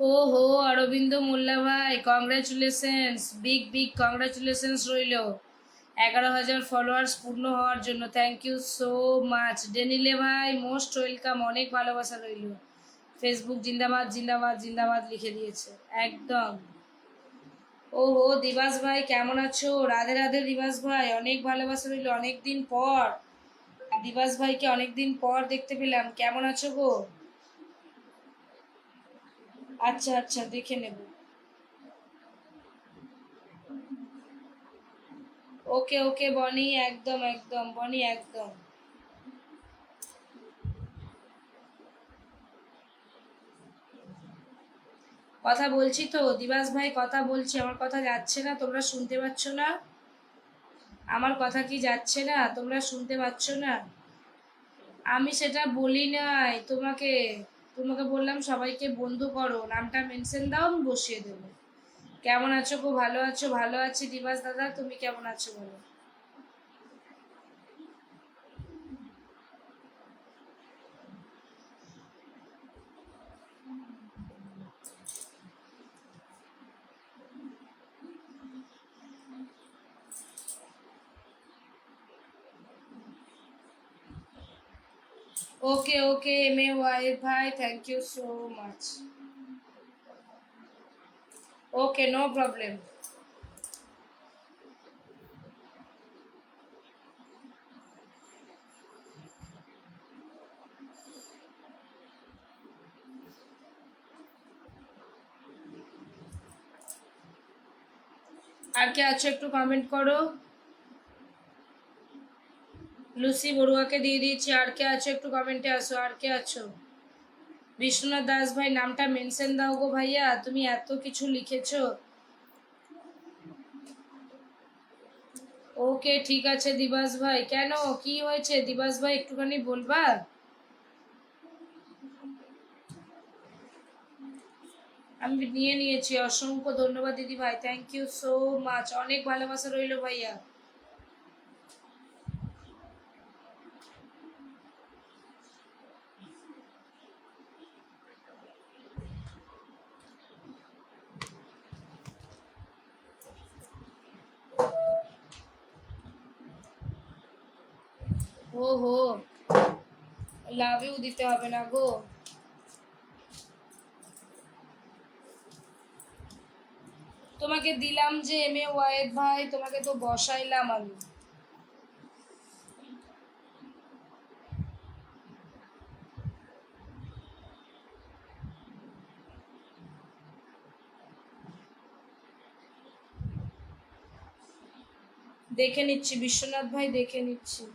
ও হো, অরবিন্দ মোল্লা ভাই, কংগ্রাচুলেশনস, বিগ বিগ কংগ্রাচুলেশনস রইল 11,000 ফলোয়ার্স পূর্ণ হওয়ার জন্য। থ্যাংক ইউ সো মাচ ডেনিলে ভাই, মোস্ট ওয়েলকাম, অনেক ভালোবাসা রইল। ফেসবুক জিন্দাবাদ জিন্দাবাদ জিন্দাবাদ লিখে দিয়েছে একদম। ও হো দিবাস ভাই, কেমন আছো? রাধে রাধে দিবাস ভাই, অনেক ভালোবাসা রইল, অনেক দিন পর। দিবাস ভাইকে অনেক দিন পর দেখতে পেলাম, কেমন আছো গো? আচ্ছা আচ্ছা, দেখে নেব। ওকে ওকে বনি, একদম একদম বনি, একদম। কথা বলছি তো দিবাস ভাই, কথা বলছি, আমার কথা যাচ্ছে না? তোমরা শুনতে পাচ্ছ না? আমার কথা কি যাচ্ছে না? তোমরা শুনতে পাচ্ছ না? আমি সেটা বলি নাই তোমাকে। তোমাকে বললাম সবাইকে বন্ধু করো, নামটা মেনশন দাও, আমি বসিয়ে দেবো। কেমন আছো গো? ভালো আছো? ভালো আছি দিবাস দাদা, তুমি কেমন আছো বলো? Okay okay M A Y ভাই, thank you so much. Okay, no problem. আর কে আছো একটু কমেন্ট করো। লুসি বড়ুয়াকে দিয়ে দিয়েছি। আর কে আছো একটু কমেন্টে আসো, আর কে আছো? বিশ্বনাথ দাস ভাই, নামটা মেনশন দাও গো ভাইয়া, তুমি এত কিছু লিখেছো। ওকে ঠিক আছে দিবাস ভাই। কেন, কি হয়েছে দিবাস ভাই, একটুখানি বলবা? আমি নিয়ে নিয়েছি, অসংখ্য ধন্যবাদ দিদি ভাই, থ্যাংক ইউ সো মাচ, অনেক ভালোবাসা রইলো ভাইয়া। ও হো, লাভ ইউ দিতে হবে না গো। তোমাকে দিলাম যে এম এ ওয়াহেদ ভাই, তোমাকে তো বসাইলাম আমি। দেখে নিচ্ছি বিশ্বনাথ ভাই, দেখে নিচ্ছি।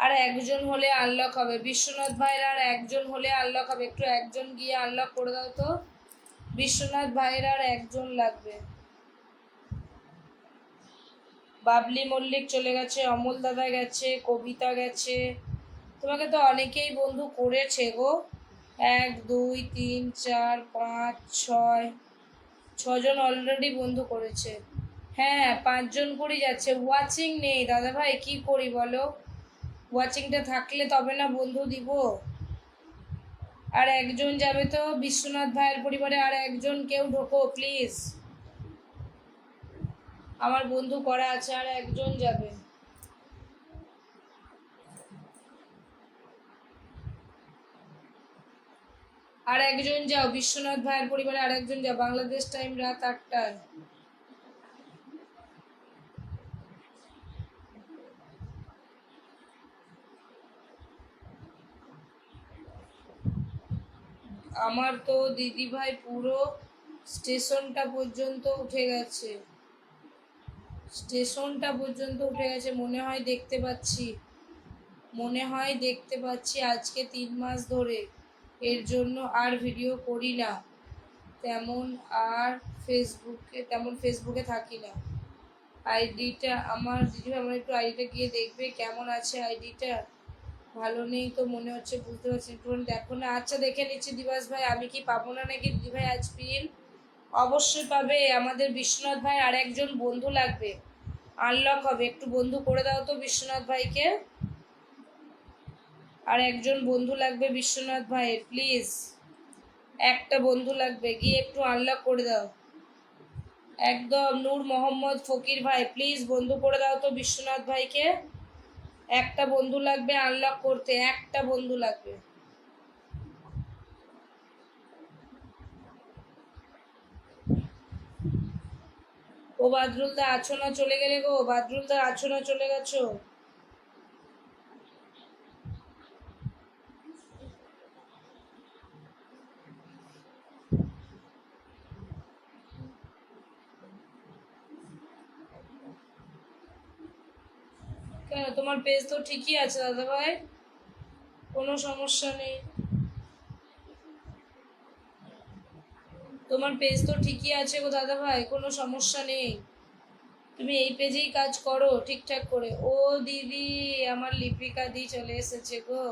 আর একজন হলে আনলক হবে বিশ্বনাথ ভাইয়ের, আর একজন হলে আনলক হবে, একটু একজন গিয়ে আনলক করে দাও তো। বিশ্বনাথ ভাইয়ের আর একজন লাগবে। বাবলি মল্লিক চলে গেছে, অমল দাদা গেছে, কবিতা গেছে। তোমাকে তো অনেকেই বন্ধু করেছে গো। 1 2 3 4 5 6, 6জন অলরেডি বন্ধু করেছে। হ্যাঁ, 5জন করেই যাচ্ছে, ওয়াচিং নেই দাদা ভাই, কি করি বলো? ওয়াচিংটা থাকলে তবে না বন্ধু দিব। আর একজন যাবে তো বিশ্বনাথ ভাইয়ের পরিবারে, আর একজন কেউ ঢোকো প্লিজ। আমার বন্ধু করা আছে, আর একজন যাবে। আর একজন যাও বিশ্বনাথ ভাইয়ের পরিবারে, আর একজন যাও, বাংলাদেশ টাইম রাত 8টায়। আমার তো দিদি ভাই পুরো স্টেশনটা পর্যন্ত উঠে গেছে। স্টেশনটা পর্যন্ত উঠে গেছে, মনে হয় দেখতে পাচ্ছি। মনে হয় দেখতে পাচ্ছি আজকে 3 মাস ধরে। এর জন্য আর ভিডিও করি না তেমন। আর ফেসবুকে থাকি না। আইডিটা আমার দিদিভাই, আমার একটু আইডিটা গিয়ে দেখবে কেমন আছে আইডিটা। ভালো নেই তো মনে হচ্ছে, বুঝতে পারছি, একটু দেখো না। আচ্ছা দেখে নিচ্ছি দিবাস ভাই, আমি কি পাবো না নাকি দিদিভাই আজ পিন? অবশ্যই পাবে। আমাদের বিশ্বনাথ ভাই আর একজন বন্ধু লাগবে, আনলক হবে, একটু বন্ধু করে দাও তো বিশ্বনাথ ভাইকে। আর একজন বন্ধু লাগবে বিশ্বনাথ ভাইয়ের, প্লিজ। একটা বন্ধু লাগবে, গিয়ে একটু আনলক করে দাও। একদম নূর মোহাম্মদ ফকির ভাই, প্লিজ বন্ধু করে দাও তো বিশ্বনাথ ভাইকে। একটা বন্ধু লাগবে আনলক করতে, একটা বন্ধু লাগবে। ও বাদরুল দা আছো না চলে গেলে গো? বাদরুল দা আছো না চলে গেছো? কেন তোমার পেজ তো ঠিকই আছে দাদা ভাই, কোনো সমস্যা নেই। তোমার পেজ তো ঠিকই আছে গো দাদা ভাই, কোনো সমস্যা নেই। তুমি এই পেজেই কাজ করো ঠিকঠাক করে। ও দিদি, আমার লিপিকা দি চলে এসেছে গো।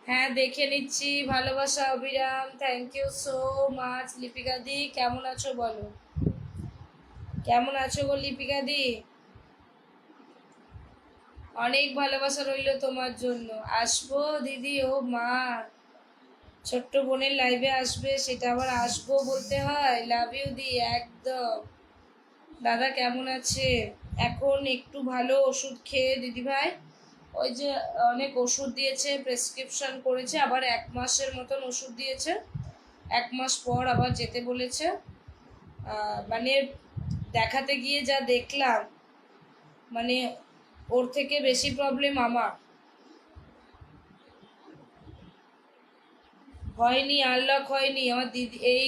হ্যাঁ দেখে নিচ্ছি। ভালোবাসা অবিরাম, thank you so much Lipika di. কেমন আছো বলো, কেমন আছো গো লিপিকা দি? অনেক ভালোবাসা রইলো তোমার জন্য। আসবো দিদি, ও মা, ছোট্ট বোনের লাইভে আসবে, সেটা আবার আসবো বলতে হয়। লাভ ইউ দি, একদম। দাদা কেমন আছে? এখন একটু ভালো, ওষুধ খেয়ে দিদিভাই, ওই যে অনেক ওষুধ দিয়েছে, প্রেসক্রিপশন করেছে, আবার 1 মাসের মতন ওষুধ দিয়েছে, 1 মাস পর আবার যেতে বলেছে। মানে দেখাতে গিয়ে যা দেখলাম, মানে ওর থেকে বেশি প্রবলেম আমার। হয়নি, আনলক হয়নি আমার দিদি, এই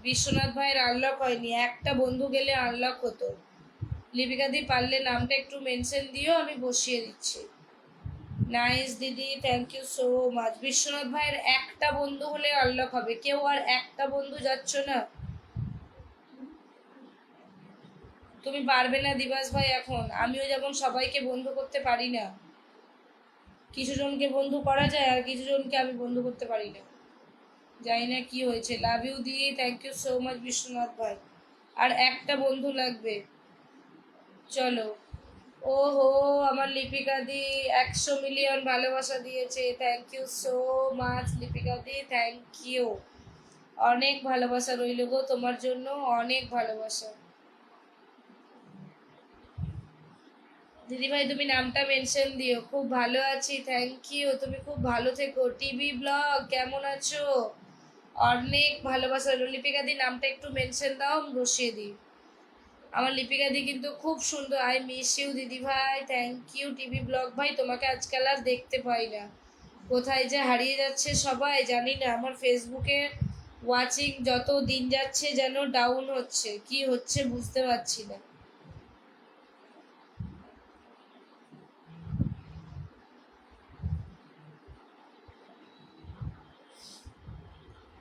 বিশ্বনাথ ভাইয়ের আনলক হয়নি। একটা বন্ধু গেলে আনলক হতো। লিপিকা দি পারলে নামটা একটু মেনশন দিও, আমি বসিয়ে দিচ্ছি। নাইস দিদি, থ্যাংক ইউ সো মাচ। বিশ্বনাথ ভাইয়ের একটা বন্ধু হলে আনলক হবে, কেউ আর একটা বন্ধু যাচ্ছ না। তুমি পারবে না দিবাস ভাই এখন, আমিও যেমন সবাইকে বন্ধু করতে পারি না। কিছু জনকে বন্ধু করা যায়, আর কিছু জনকে আমি বন্ধু করতে পারি না। জানি না কি হয়েছে। লাভ ইউ দি, thank you so much Biswanath ভাই। আর একটা বন্ধু লাগবে, চলো। ও হো, আমার লিপিকা দি 100 মিলিয়ন ভালোবাসা দিয়েছে, thank you so much Lipika দি, থ্যাংক ইউ। অনেক ভালোবাসা রইল গো তোমার জন্য, অনেক ভালোবাসা। দিদিভাই তুমি নামটা মেনশন দিও। খুব ভালো আছি, থ্যাংক ইউ। তুমি খুব ভালো থেকো। টিভি ব্লগ কেমন আছো? অনেক ভালোবাসা রইল। লিপিকা দি নামটা একটু মেনশন দাও, আমি বসিয়ে দিই। আমার লিপিকা দি কিন্তু খুব সুন্দর। আই মিস ইউ দিদি ভাই, থ্যাংক ইউ। টিভি ব্লগ ভাই তোমাকে আজকাল আর দেখতে পাই না, কোথায় যে হারিয়ে যাচ্ছে সবাই জানি না। আমার ফেসবুকে ওয়াচিং যত দিন যাচ্ছে যেন ডাউন হচ্ছে, কি হচ্ছে বুঝতে পারছি না।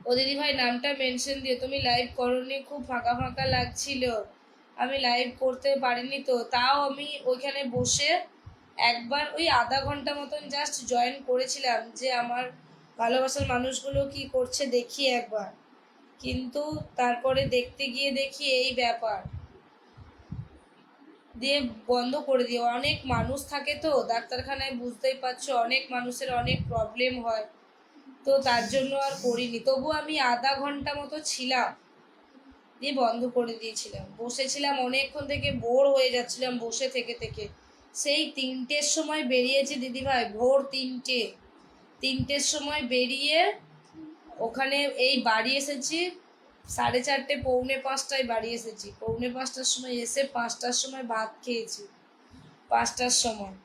ও দিদি ভাই নামটা মেনশন দিও। তুমি লাইভ করোনি, খুব ফাঁকা ফাঁকা লাগছিল, আমি লাইভ করতে পারিনি তো। তাও আমি ওইখানে বসে একবার ওই আধা ঘন্টা মতন জাস্ট জয়েন করেছিলাম, যে আমার ভালোবাসার মানুষগুলো কি করছে দেখি একবার। কিন্তু তারপরে দেখতে গিয়ে দেখি এই ব্যাপার, দিয়ে বন্ধ করে দিয়ে। অনেক মানুষ থাকে তো ডাক্তারখানায়, বুঝতেই পারছো অনেক মানুষের অনেক প্রবলেম হয়, তো তার জন্য আর করিনি। তবু আমি আধা ঘন্টা মতো ছিলাম, দিয়ে বন্ধ করে দিয়েছিলাম। বসেছিলাম অনেকক্ষণ থেকে, বোর হয়ে যাচ্ছিলাম বসে থেকে থেকে। সেই 3টের সময় বেরিয়েছি দিদিভাই, ভোর 3টের সময় বেরিয়ে ওখানে এই বাড়ি এসেছি 4:30, 4:45টায় বাড়ি এসেছি। 4:45টার সময় এসে 5টার সময় ভাত খেয়েছি, 5টার সময়।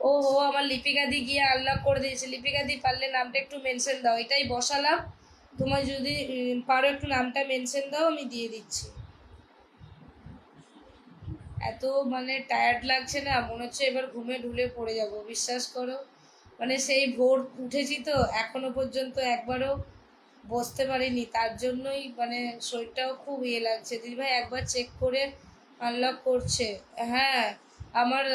ও হো, আমার লিপিকা দি গিয়ে আনলক করে দিয়েছে। লিপিকা দি পারলে নামটা একটু মেনশন দাও, এটাই বসালাম। তোমার যদি পারো একটু নামটা মেনশন দাও, আমি দিয়ে দিচ্ছি। এত মানে টায়ার্ড লাগছে না, মনে হচ্ছে এবার ঘুমে ঢুলে পড়ে যাব, বিশ্বাস করো। মানে সেই ভোর উঠেছি তো এখনো পর্যন্ত একবারও বসতে পারিনি, তার জন্যই মানে শরীরটাও খুব ইয়ে লাগছে। দিদিভাই একবার চেক করে আনলক করছে। হ্যাঁ, আমার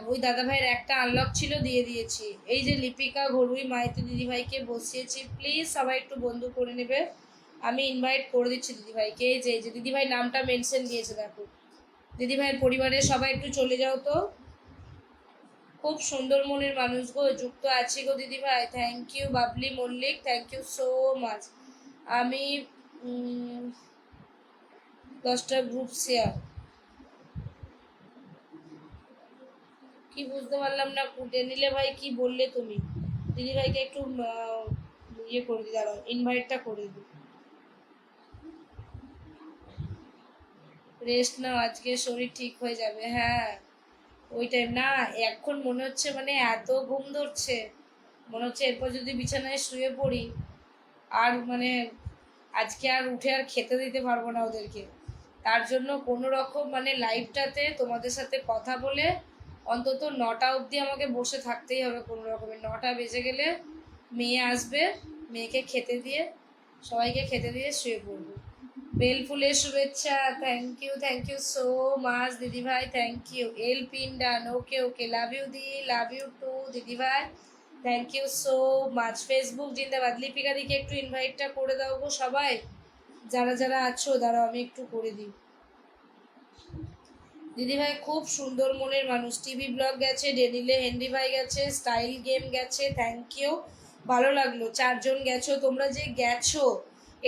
ওই দাদাভাইয়ের একটা আনলক ছিল, দিয়ে দিয়েছি। এই যে লিপিকা ঘরুই মাইতি দিদিভাইকে বসিয়েছি, প্লিজ সবাই একটু বন্ধু করে নেবে। আমি ইনভাইট করে দিচ্ছি দিদিভাইকে। এই যে দিদিভাই নামটা মেনশন দিয়েছে, দেখো। দিদিভাইয়ের পরিবারের সবাই একটু চলে যাও তো। খুব সুন্দর মনের মানুষ গো, যুক্ত আছি গো দিদিভাই, thank you. Babli Mallick, thank you so much. আমি 10টা গ্রুপ শেয়ার, কি বুঝতে পারলাম না। নিলে ভাই কি বললে তুমি? দিদিভাইকে একটু ইয়ে করে দিই, দাঁড়াও, ইনভাইটটা করে দিই। রেস্ট নাও, আজকে শরীর ঠিক হয়ে যাবে। হ্যাঁ, ওই টাইম না, এখন মনে হচ্ছে মানে এত ঘুম ধরছে, মনে হচ্ছে এরপর যদি বিছানায় শুয়ে পড়ি আর মানে আজকে আর উঠে আর খেতে দিতে পারবো না ওদেরকে। তার জন্য কোনো রকম মানে লাইভটাতে তোমাদের সাথে কথা বলে অন্তত 9টা অবধি আমাকে বসে থাকতেই হবে কোনো রকমের। 9টা বেজে গেলে মেয়ে আসবে, মেয়েকে খেতে দিয়ে, সবাইকে খেতে দিয়ে শুয়ে পড়বো। বেল ফুলের শুভেচ্ছা, থ্যাংক ইউ সো মাচ দিদিভাই, থ্যাংক ইউ। এল pin done, okay okay, love you di, love you too দিদিভাই, thank you so much. Facebook জিন্দাবাদ। লিপিকা দিকে একটু ইনভাইটটা করে দাও গো সবাই, যারা যারা আছো দাঁড়াও আমি একটু করে দিই। দিদিভাই খুব সুন্দর মনের মানুষ। টিভি ব্লগ গেছে, ডেনিলে হেনরি ভাই গেছে, স্টাইল গেম গেছে, থ্যাংক ইউ, ভালো লাগলো। 4জন গেছো, তোমরা যে গেছো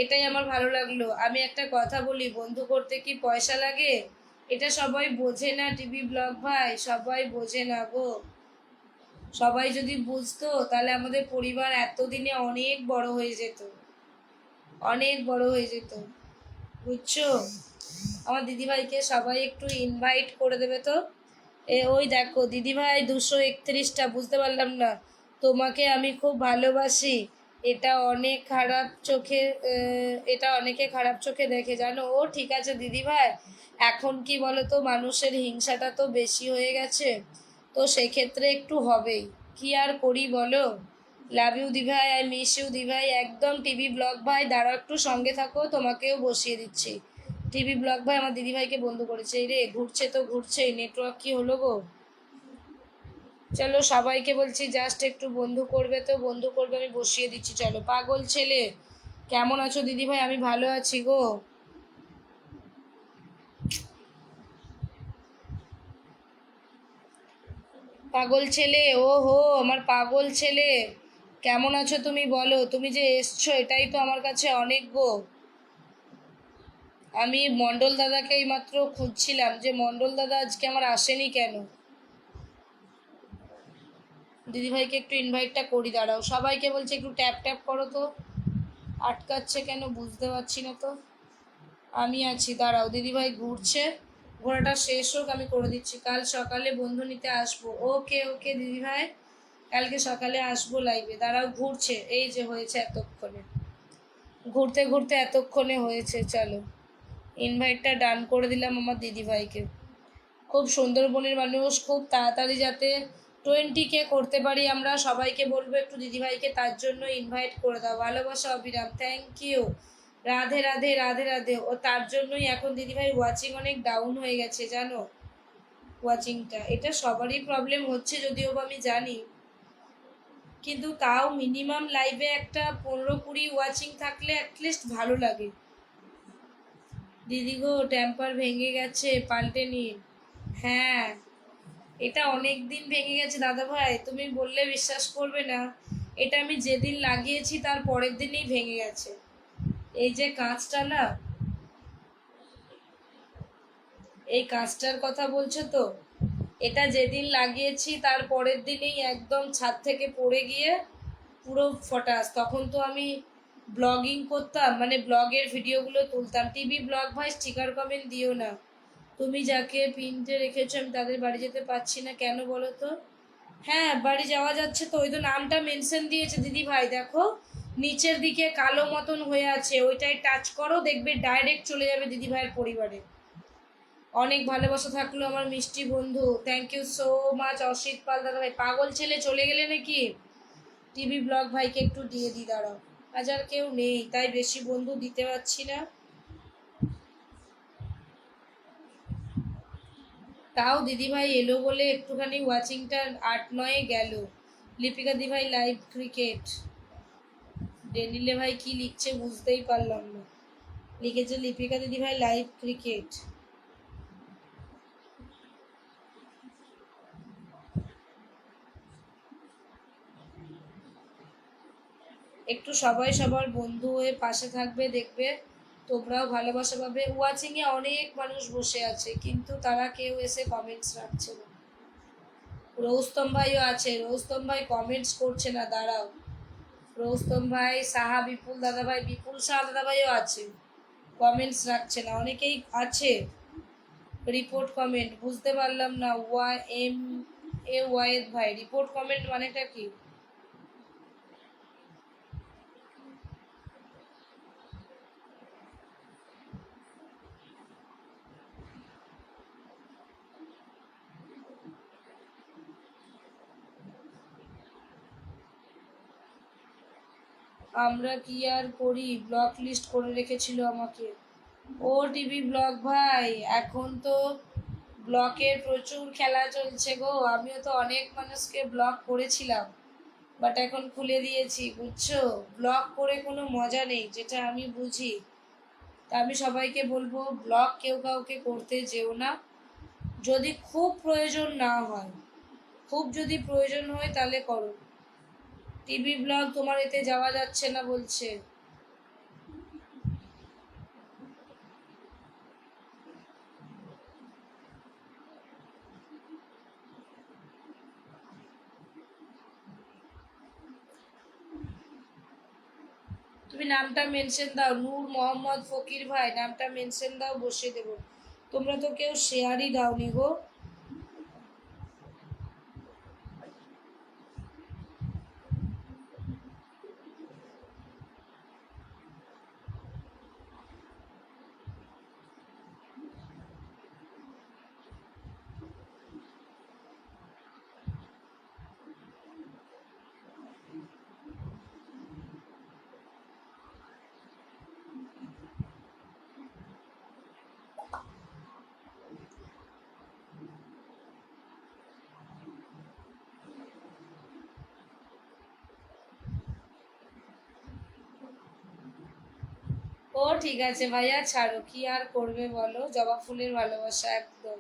এটাই আমার ভালো লাগলো। আমি একটা কথা বলি, বন্ধু করতে কি পয়সা লাগে? এটা সবাই বোঝে না টিভি ব্লগ ভাই, সবাই বোঝে না গো। সবাই যদি বুঝতো তাহলে আমাদের পরিবার এতদিনে অনেক বড় হয়ে যেত, অনেক বড় হয়ে যেত, বুঝছো? আমার দিদিভাইকে সবাই একটু ইনভাইট করে দেবে তো। ওই দেখো দিদিভাই 231টা, বুঝতে পারলাম না। তোমাকে আমি খুব ভালোবাসি, এটা অনেক খারাপ চোখে, এটা অনেকে খারাপ চোখে দেখে জানো। ও ঠিক আছে দিদিভাই, এখন কি বলো তো, মানুষের হিংসাটা তো বেশি হয়ে গেছে, তো সেক্ষেত্রে একটু হবেই, কি আর করি বলো। লাভ ইউ দিভাই, আই মিস ইউ দিভাই। একদম টিভি ব্লগ ভাই দাঁড়াও একটু সঙ্গে থাকো, তোমাকেও বসিয়ে দিচ্ছি। টিভি ব্লগ ভাই আমার দিদিভাইকে বন্ধু করেছে, এই রে ঘুরছে তো ঘুরছেই, নেটওয়ার্ক কি হলো গো। চলো সবাইকে বলছি জাস্ট একটু বন্ধু করবে তো, বন্ধু করবে, আমি বসিয়ে দিচ্ছি। চলো। পাগল ছেলে, কেমন আছো দিদিভাই? আমি ভালো আছি গো। পাগল ছেলে, ও হো আমার পাগল ছেলে, কেমন আছো তুমি বলো? তুমি যে এসছো এটাই তো আমার কাছে অনেক গো। আমি মণ্ডল দাদাকে এইমাত্র খুঁজছিলাম যে মণ্ডল দাদা আজকে আমার আসেনি কেন। দিদিভাইকে একটু ইনভাইটটা করি, দাঁড়াও। সবাইকে বলছি একটু ট্যাপ ট্যাপ করো তো, আটকাচ্ছে কেন বুঝতে পারছি না তো। আমি আছি, দাঁড়াও। দিদিভাই ঘুরছে, ঘোরাটা শেষ হোক আমি করে দিচ্ছি। কাল সকালে বন্ধু নিতে আসবো, ওকে ওকে দিদিভাই, কালকে সকালে আসবো লাইভে। দাঁড়াও, ঘুরছে, এই যে হয়েছে এতক্ষণে, ঘুরতে ঘুরতে এতক্ষণে হয়েছে। চলো ইনভাইটটা ডান করে দিলাম আমার দিদিভাইকে। খুব সুন্দরবনের মানুষ, খুব তাড়াতাড়ি যাতে 20K করতে পারি আমরা, সবাইকে বলবো একটু দিদিভাইকে তার জন্য ইনভাইট করে দাও। ভালোবাসা অবিরাম, থ্যাংক ইউ, রাধে রাধে রাধে রাধে। ও তার জন্যই এখন দিদিভাই ওয়াচিং অনেক ডাউন হয়ে গেছে জানো, ওয়াচিংটা, এটা সবারই প্রবলেম হচ্ছে যদিও বা আমি জানি, কিন্তু তাও মিনিমাম লাইভে একটা 15-20 ওয়াচিং থাকলে অ্যাটলিস্ট ভালো লাগে। দিদি গো টেম্পার ভেঙে গেছে, পাল্টে নিন। হ্যাঁ, এটা অনেক দিন ভেঙে গেছে দাদা ভাই, তুমি বললে বিশ্বাস করবে না, এটা আমি যেদিন লাগিয়েছি তার পরের দিনই ভেঙে গেছে। এই যে কাঁচটা না, এই কাঁচটার কথা বলছো তো, এটা যেদিন লাগিয়েছি তার পরের দিনই একদম ছাদ থেকে পড়ে গিয়ে পুরো ফটাস। তখন তো আমি ব্লগিং করতাম, মানে ব্লগের ভিডিওগুলো তুলতাম। টিভি ব্লগ ভাই স্টিকার কমেন্ট দিও না, তুমি যাকে পিনতে রেখেছো আমি তাদের বাড়ি যেতে পারছি না, কেন বলো তো? হ্যাঁ বাড়ি যাওয়া যাচ্ছে তো, ওই তো নামটা মেনশন দিয়েছে দিদি ভাই, দেখো নিচের দিকে কালো মতন হয়ে আছে, ওইটাই টাচ করো, দেখবে ডাইরেক্ট চলে যাবে দিদি ভাইয়ের পরিবারে। অনেক ভালোবাসা থাকলো আমার মিষ্টি বন্ধু, thank you so much. Asit Pal দাদা ভাই, পাগল ছেলে চলে গেলে নাকি? টিভি ব্লগ ভাইকে একটু দিয়ে দিই, দাঁড়াও। আজ আর কেউ নেই তাই বেশি বন্ধু দিতে পারছি না, তাও দিদিভাই এলো বলে একটুখানি ওয়াচিংটা 8-9 গেল। লিপিকা দিভাই লাইভ ক্রিকেট, ডেনিলে ভাই কি লিখছে বুঝতেই পারলাম না, লিখেছে লিপিকা দিদিভাই লাইভ ক্রিকেট। একটু সবাই সবার বন্ধু হয়ে পাশে থাকবে, দেখবে তোমরাও ভালোবাসা পাবে। ওয়াচিংয়ে অনেক মানুষ বসে আছে কিন্তু তারা কেউ এসে কমেন্টস রাখছে না। রৌস্তম ভাইও আছে, রৌস্তম ভাই কমেন্টস করছে না, দাঁড়াও। রৌস্তম ভাই, সাহা বিপুল দাদা ভাই, বিপুল শাহ দাদা ভাইও আছে, কমেন্টস রাখছে না। অনেকেই আছে রিপোর্ট কমেন্ট, বুঝতে পারলাম না। ওয়াইদ ভাই, রিপোর্ট কমেন্ট মানেটা কি? আমরা কি আর করি, ব্লক লিস্ট করে রেখেছিল আমাকে। ও টিভি ব্লগ ভাই, এখন তো ব্লকের প্রচুর খেলা চলছে গো। আমিও তো অনেক মানুষকে ব্লক করেছিলাম, বাট এখন খুলে দিয়েছি, বুঝছো? ব্লক করে কোনো মজা নেই, যেটা আমি বুঝি। তা আমি সবাইকে বলবো, ব্লগ কেউ কাউকে করতে যেও না, যদি খুব প্রয়োজন না হয়। খুব যদি প্রয়োজন হয় তাহলে করো। টিভি ব্লগ তোমার এতে যাওয়া যাচ্ছে না বলছে। তুমি নামটা মেনশন দাও, নূর মোহাম্মদ ফকির ভাই, নামটা মেনশন দাও, বসিয়ে দেবো। তোমরা তো কেউ শেয়ারই দাওনি গো। ও ঠিক আছে ভাইয়া, ছাড়ো, কি আর করবে বলো, জবা ফুলের ভালোবাসা একদম।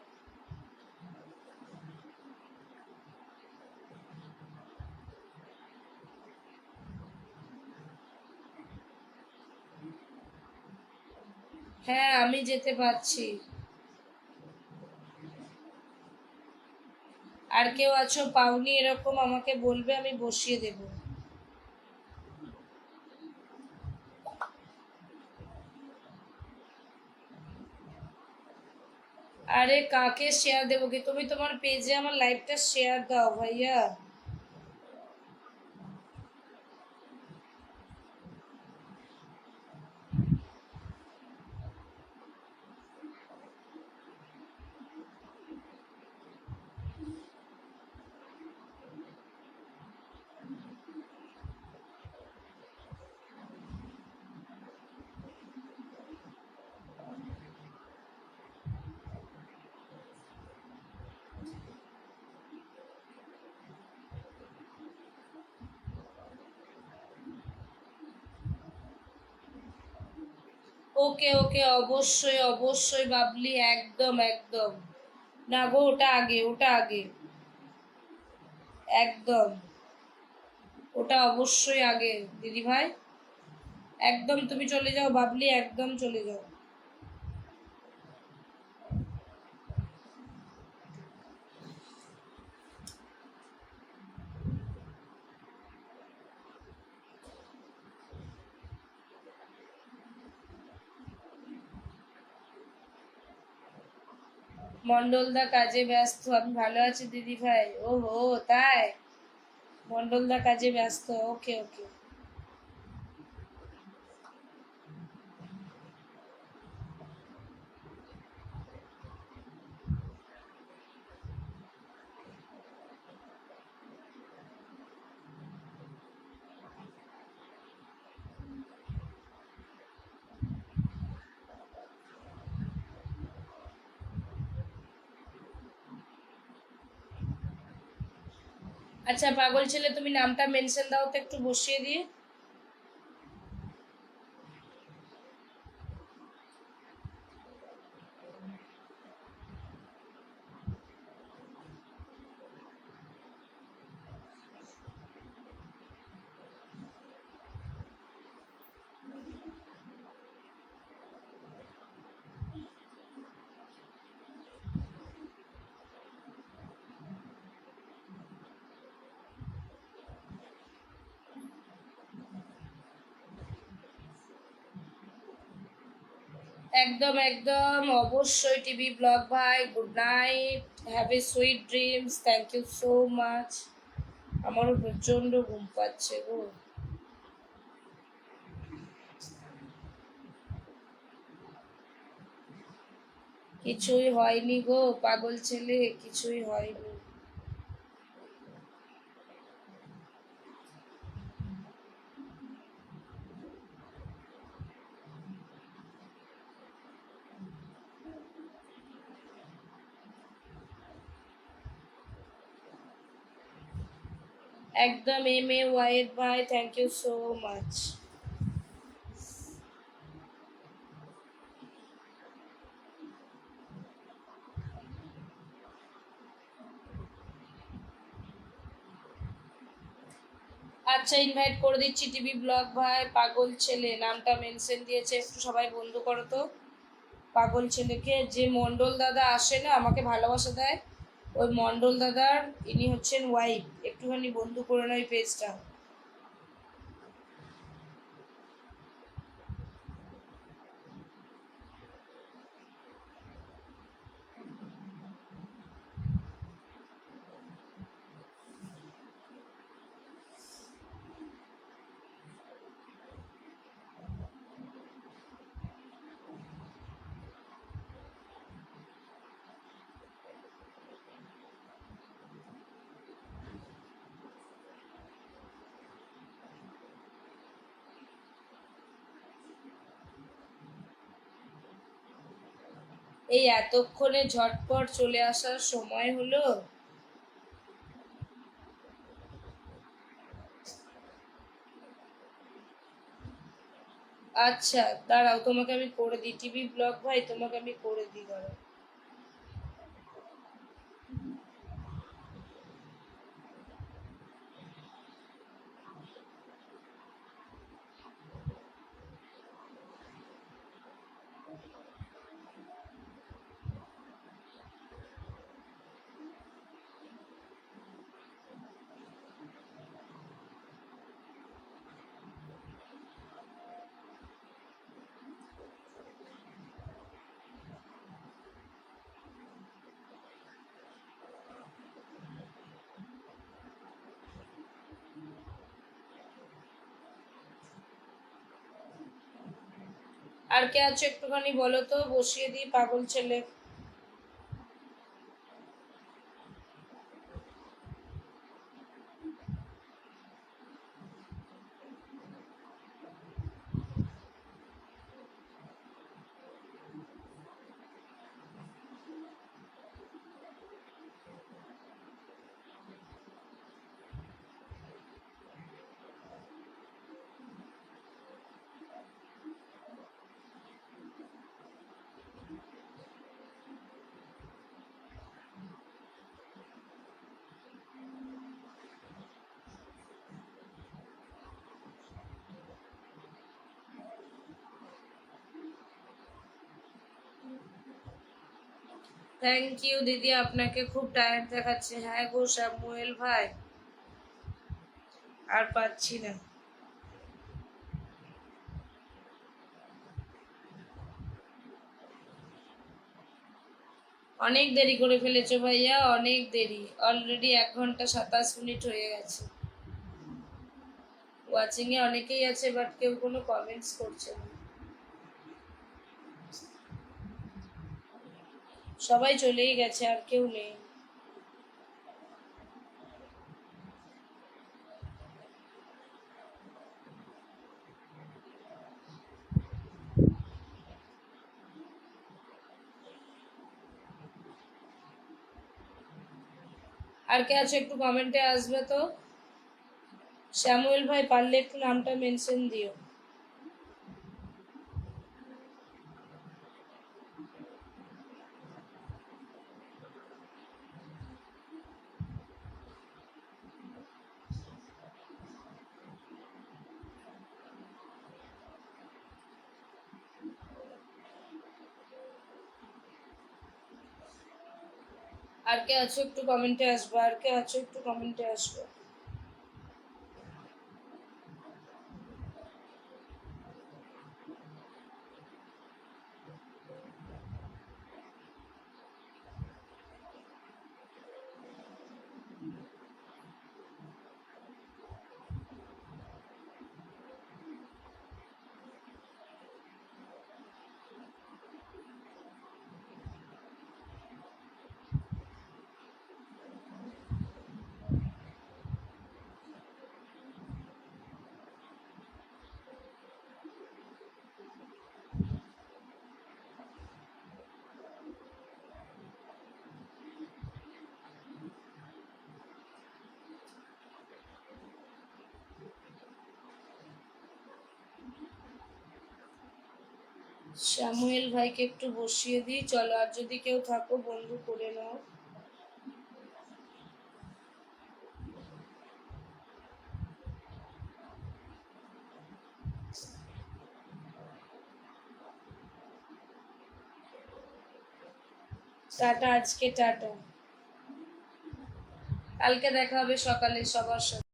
হ্যাঁ, আমি যেতে পারছি। আর কেউ আছো পাওনি এরকম, আমাকে বলবে, আমি বসিয়ে দেব। আরে কাকে শেয়ার দেবো কি, তুমি তোমার পেজে আমার লাইভটা শেয়ার দাও ভাইয়া। ওকে ওকে, অবশ্যই অবশ্যই বাবলি, একদম একদম। না গো, ওটা আগে, ওটা আগে। একদম। ওটা অবশ্যই আগে। দিদি ভাই, একদম তুমি চলে যাও বাবলি, একদম চলে যাও। মন্ডলদা কাজে ব্যস্ত, আমি ভালো আছি দিদি ভাই। ও হো, তাই? মন্ডলদা কাজে ব্যস্ত, ওকে ওকে। আচ্ছা পাগল ছেলে, তুমি নামটা মেনশন দাও তো একটু, বসিয়ে দিয়ে। একদম একদম, অবশ্যই টিভি ব্লগ ভাই, good night, have a sweet dreams, thank you so much. আমারও প্রচণ্ড ঘুম পাচ্ছে গো। কিছুই হয়নি গো পাগল ছেলে, কিছুই হয়নি। একদম এম ওয়াইড ভাই, থ্যাংক ইউ সো মাচ। আচ্ছা, ইনভাইট করে দিচ্ছি টিভি ব্লগ ভাই। পাগল ছেলে নামটা মেনশন দিয়েছে, একটু সবাই বন্ধু করো তো পাগল ছেলেকে। যে মন্ডল দাদা আসে না আমাকে ভালোবাসা দেয়, ওই মন্ডল দাদার ইনি হচ্ছেন ওয়াইফ। একটুখানি বন্ধু করে নাও এই পেজটা। এই এতক্ষণে ঝটপট চলে আসার সময় হলো। আচ্ছা দাঁড়াও, তোমাকে আমি করে দিই টিভি ব্লগ ভাই, তোমাকে আমি করে দিই, দাঁড়াও। আর কে আছো একটুখানি বলো তো, বসিয়ে দিই পাগল ছেলে। থ্যাংক ইউ দিদি, আপনাকে খুব টায়ার্ড দেখাচ্ছে। হ্যাঁ গো শ্যামুয়েল ভাই, আর পাচ্ছি না। অনেক দেরি করে ফেলেছো ভাইয়া, অনেক দেরি, অলরেডি 1 ঘন্টা 27 মিনিট হয়ে গেছে। ওয়াচিং এ অনেকেই আছে বাট কেউ কোনো কমেন্টস করছে না, সবাই চলেই গেছে, আর কেউ নেই। আর কে আছে একটু কমেন্টে আসবে তো। শ্যামুয়েল ভাই পারলে একটু নামটা মেনশন দিও। আর কে আছো একটু কমেন্টে আসবে, আর কে আছো একটু কমেন্টে আসবে। শ্যামুয়েল ভাইকে একটু বসিয়ে দিই, চলো। আর যদি কেউ থাকো বন্ধু করে নাও। টাটা, আজকে টাটা। কালকে দেখা হবে সকালে সবার সাথে।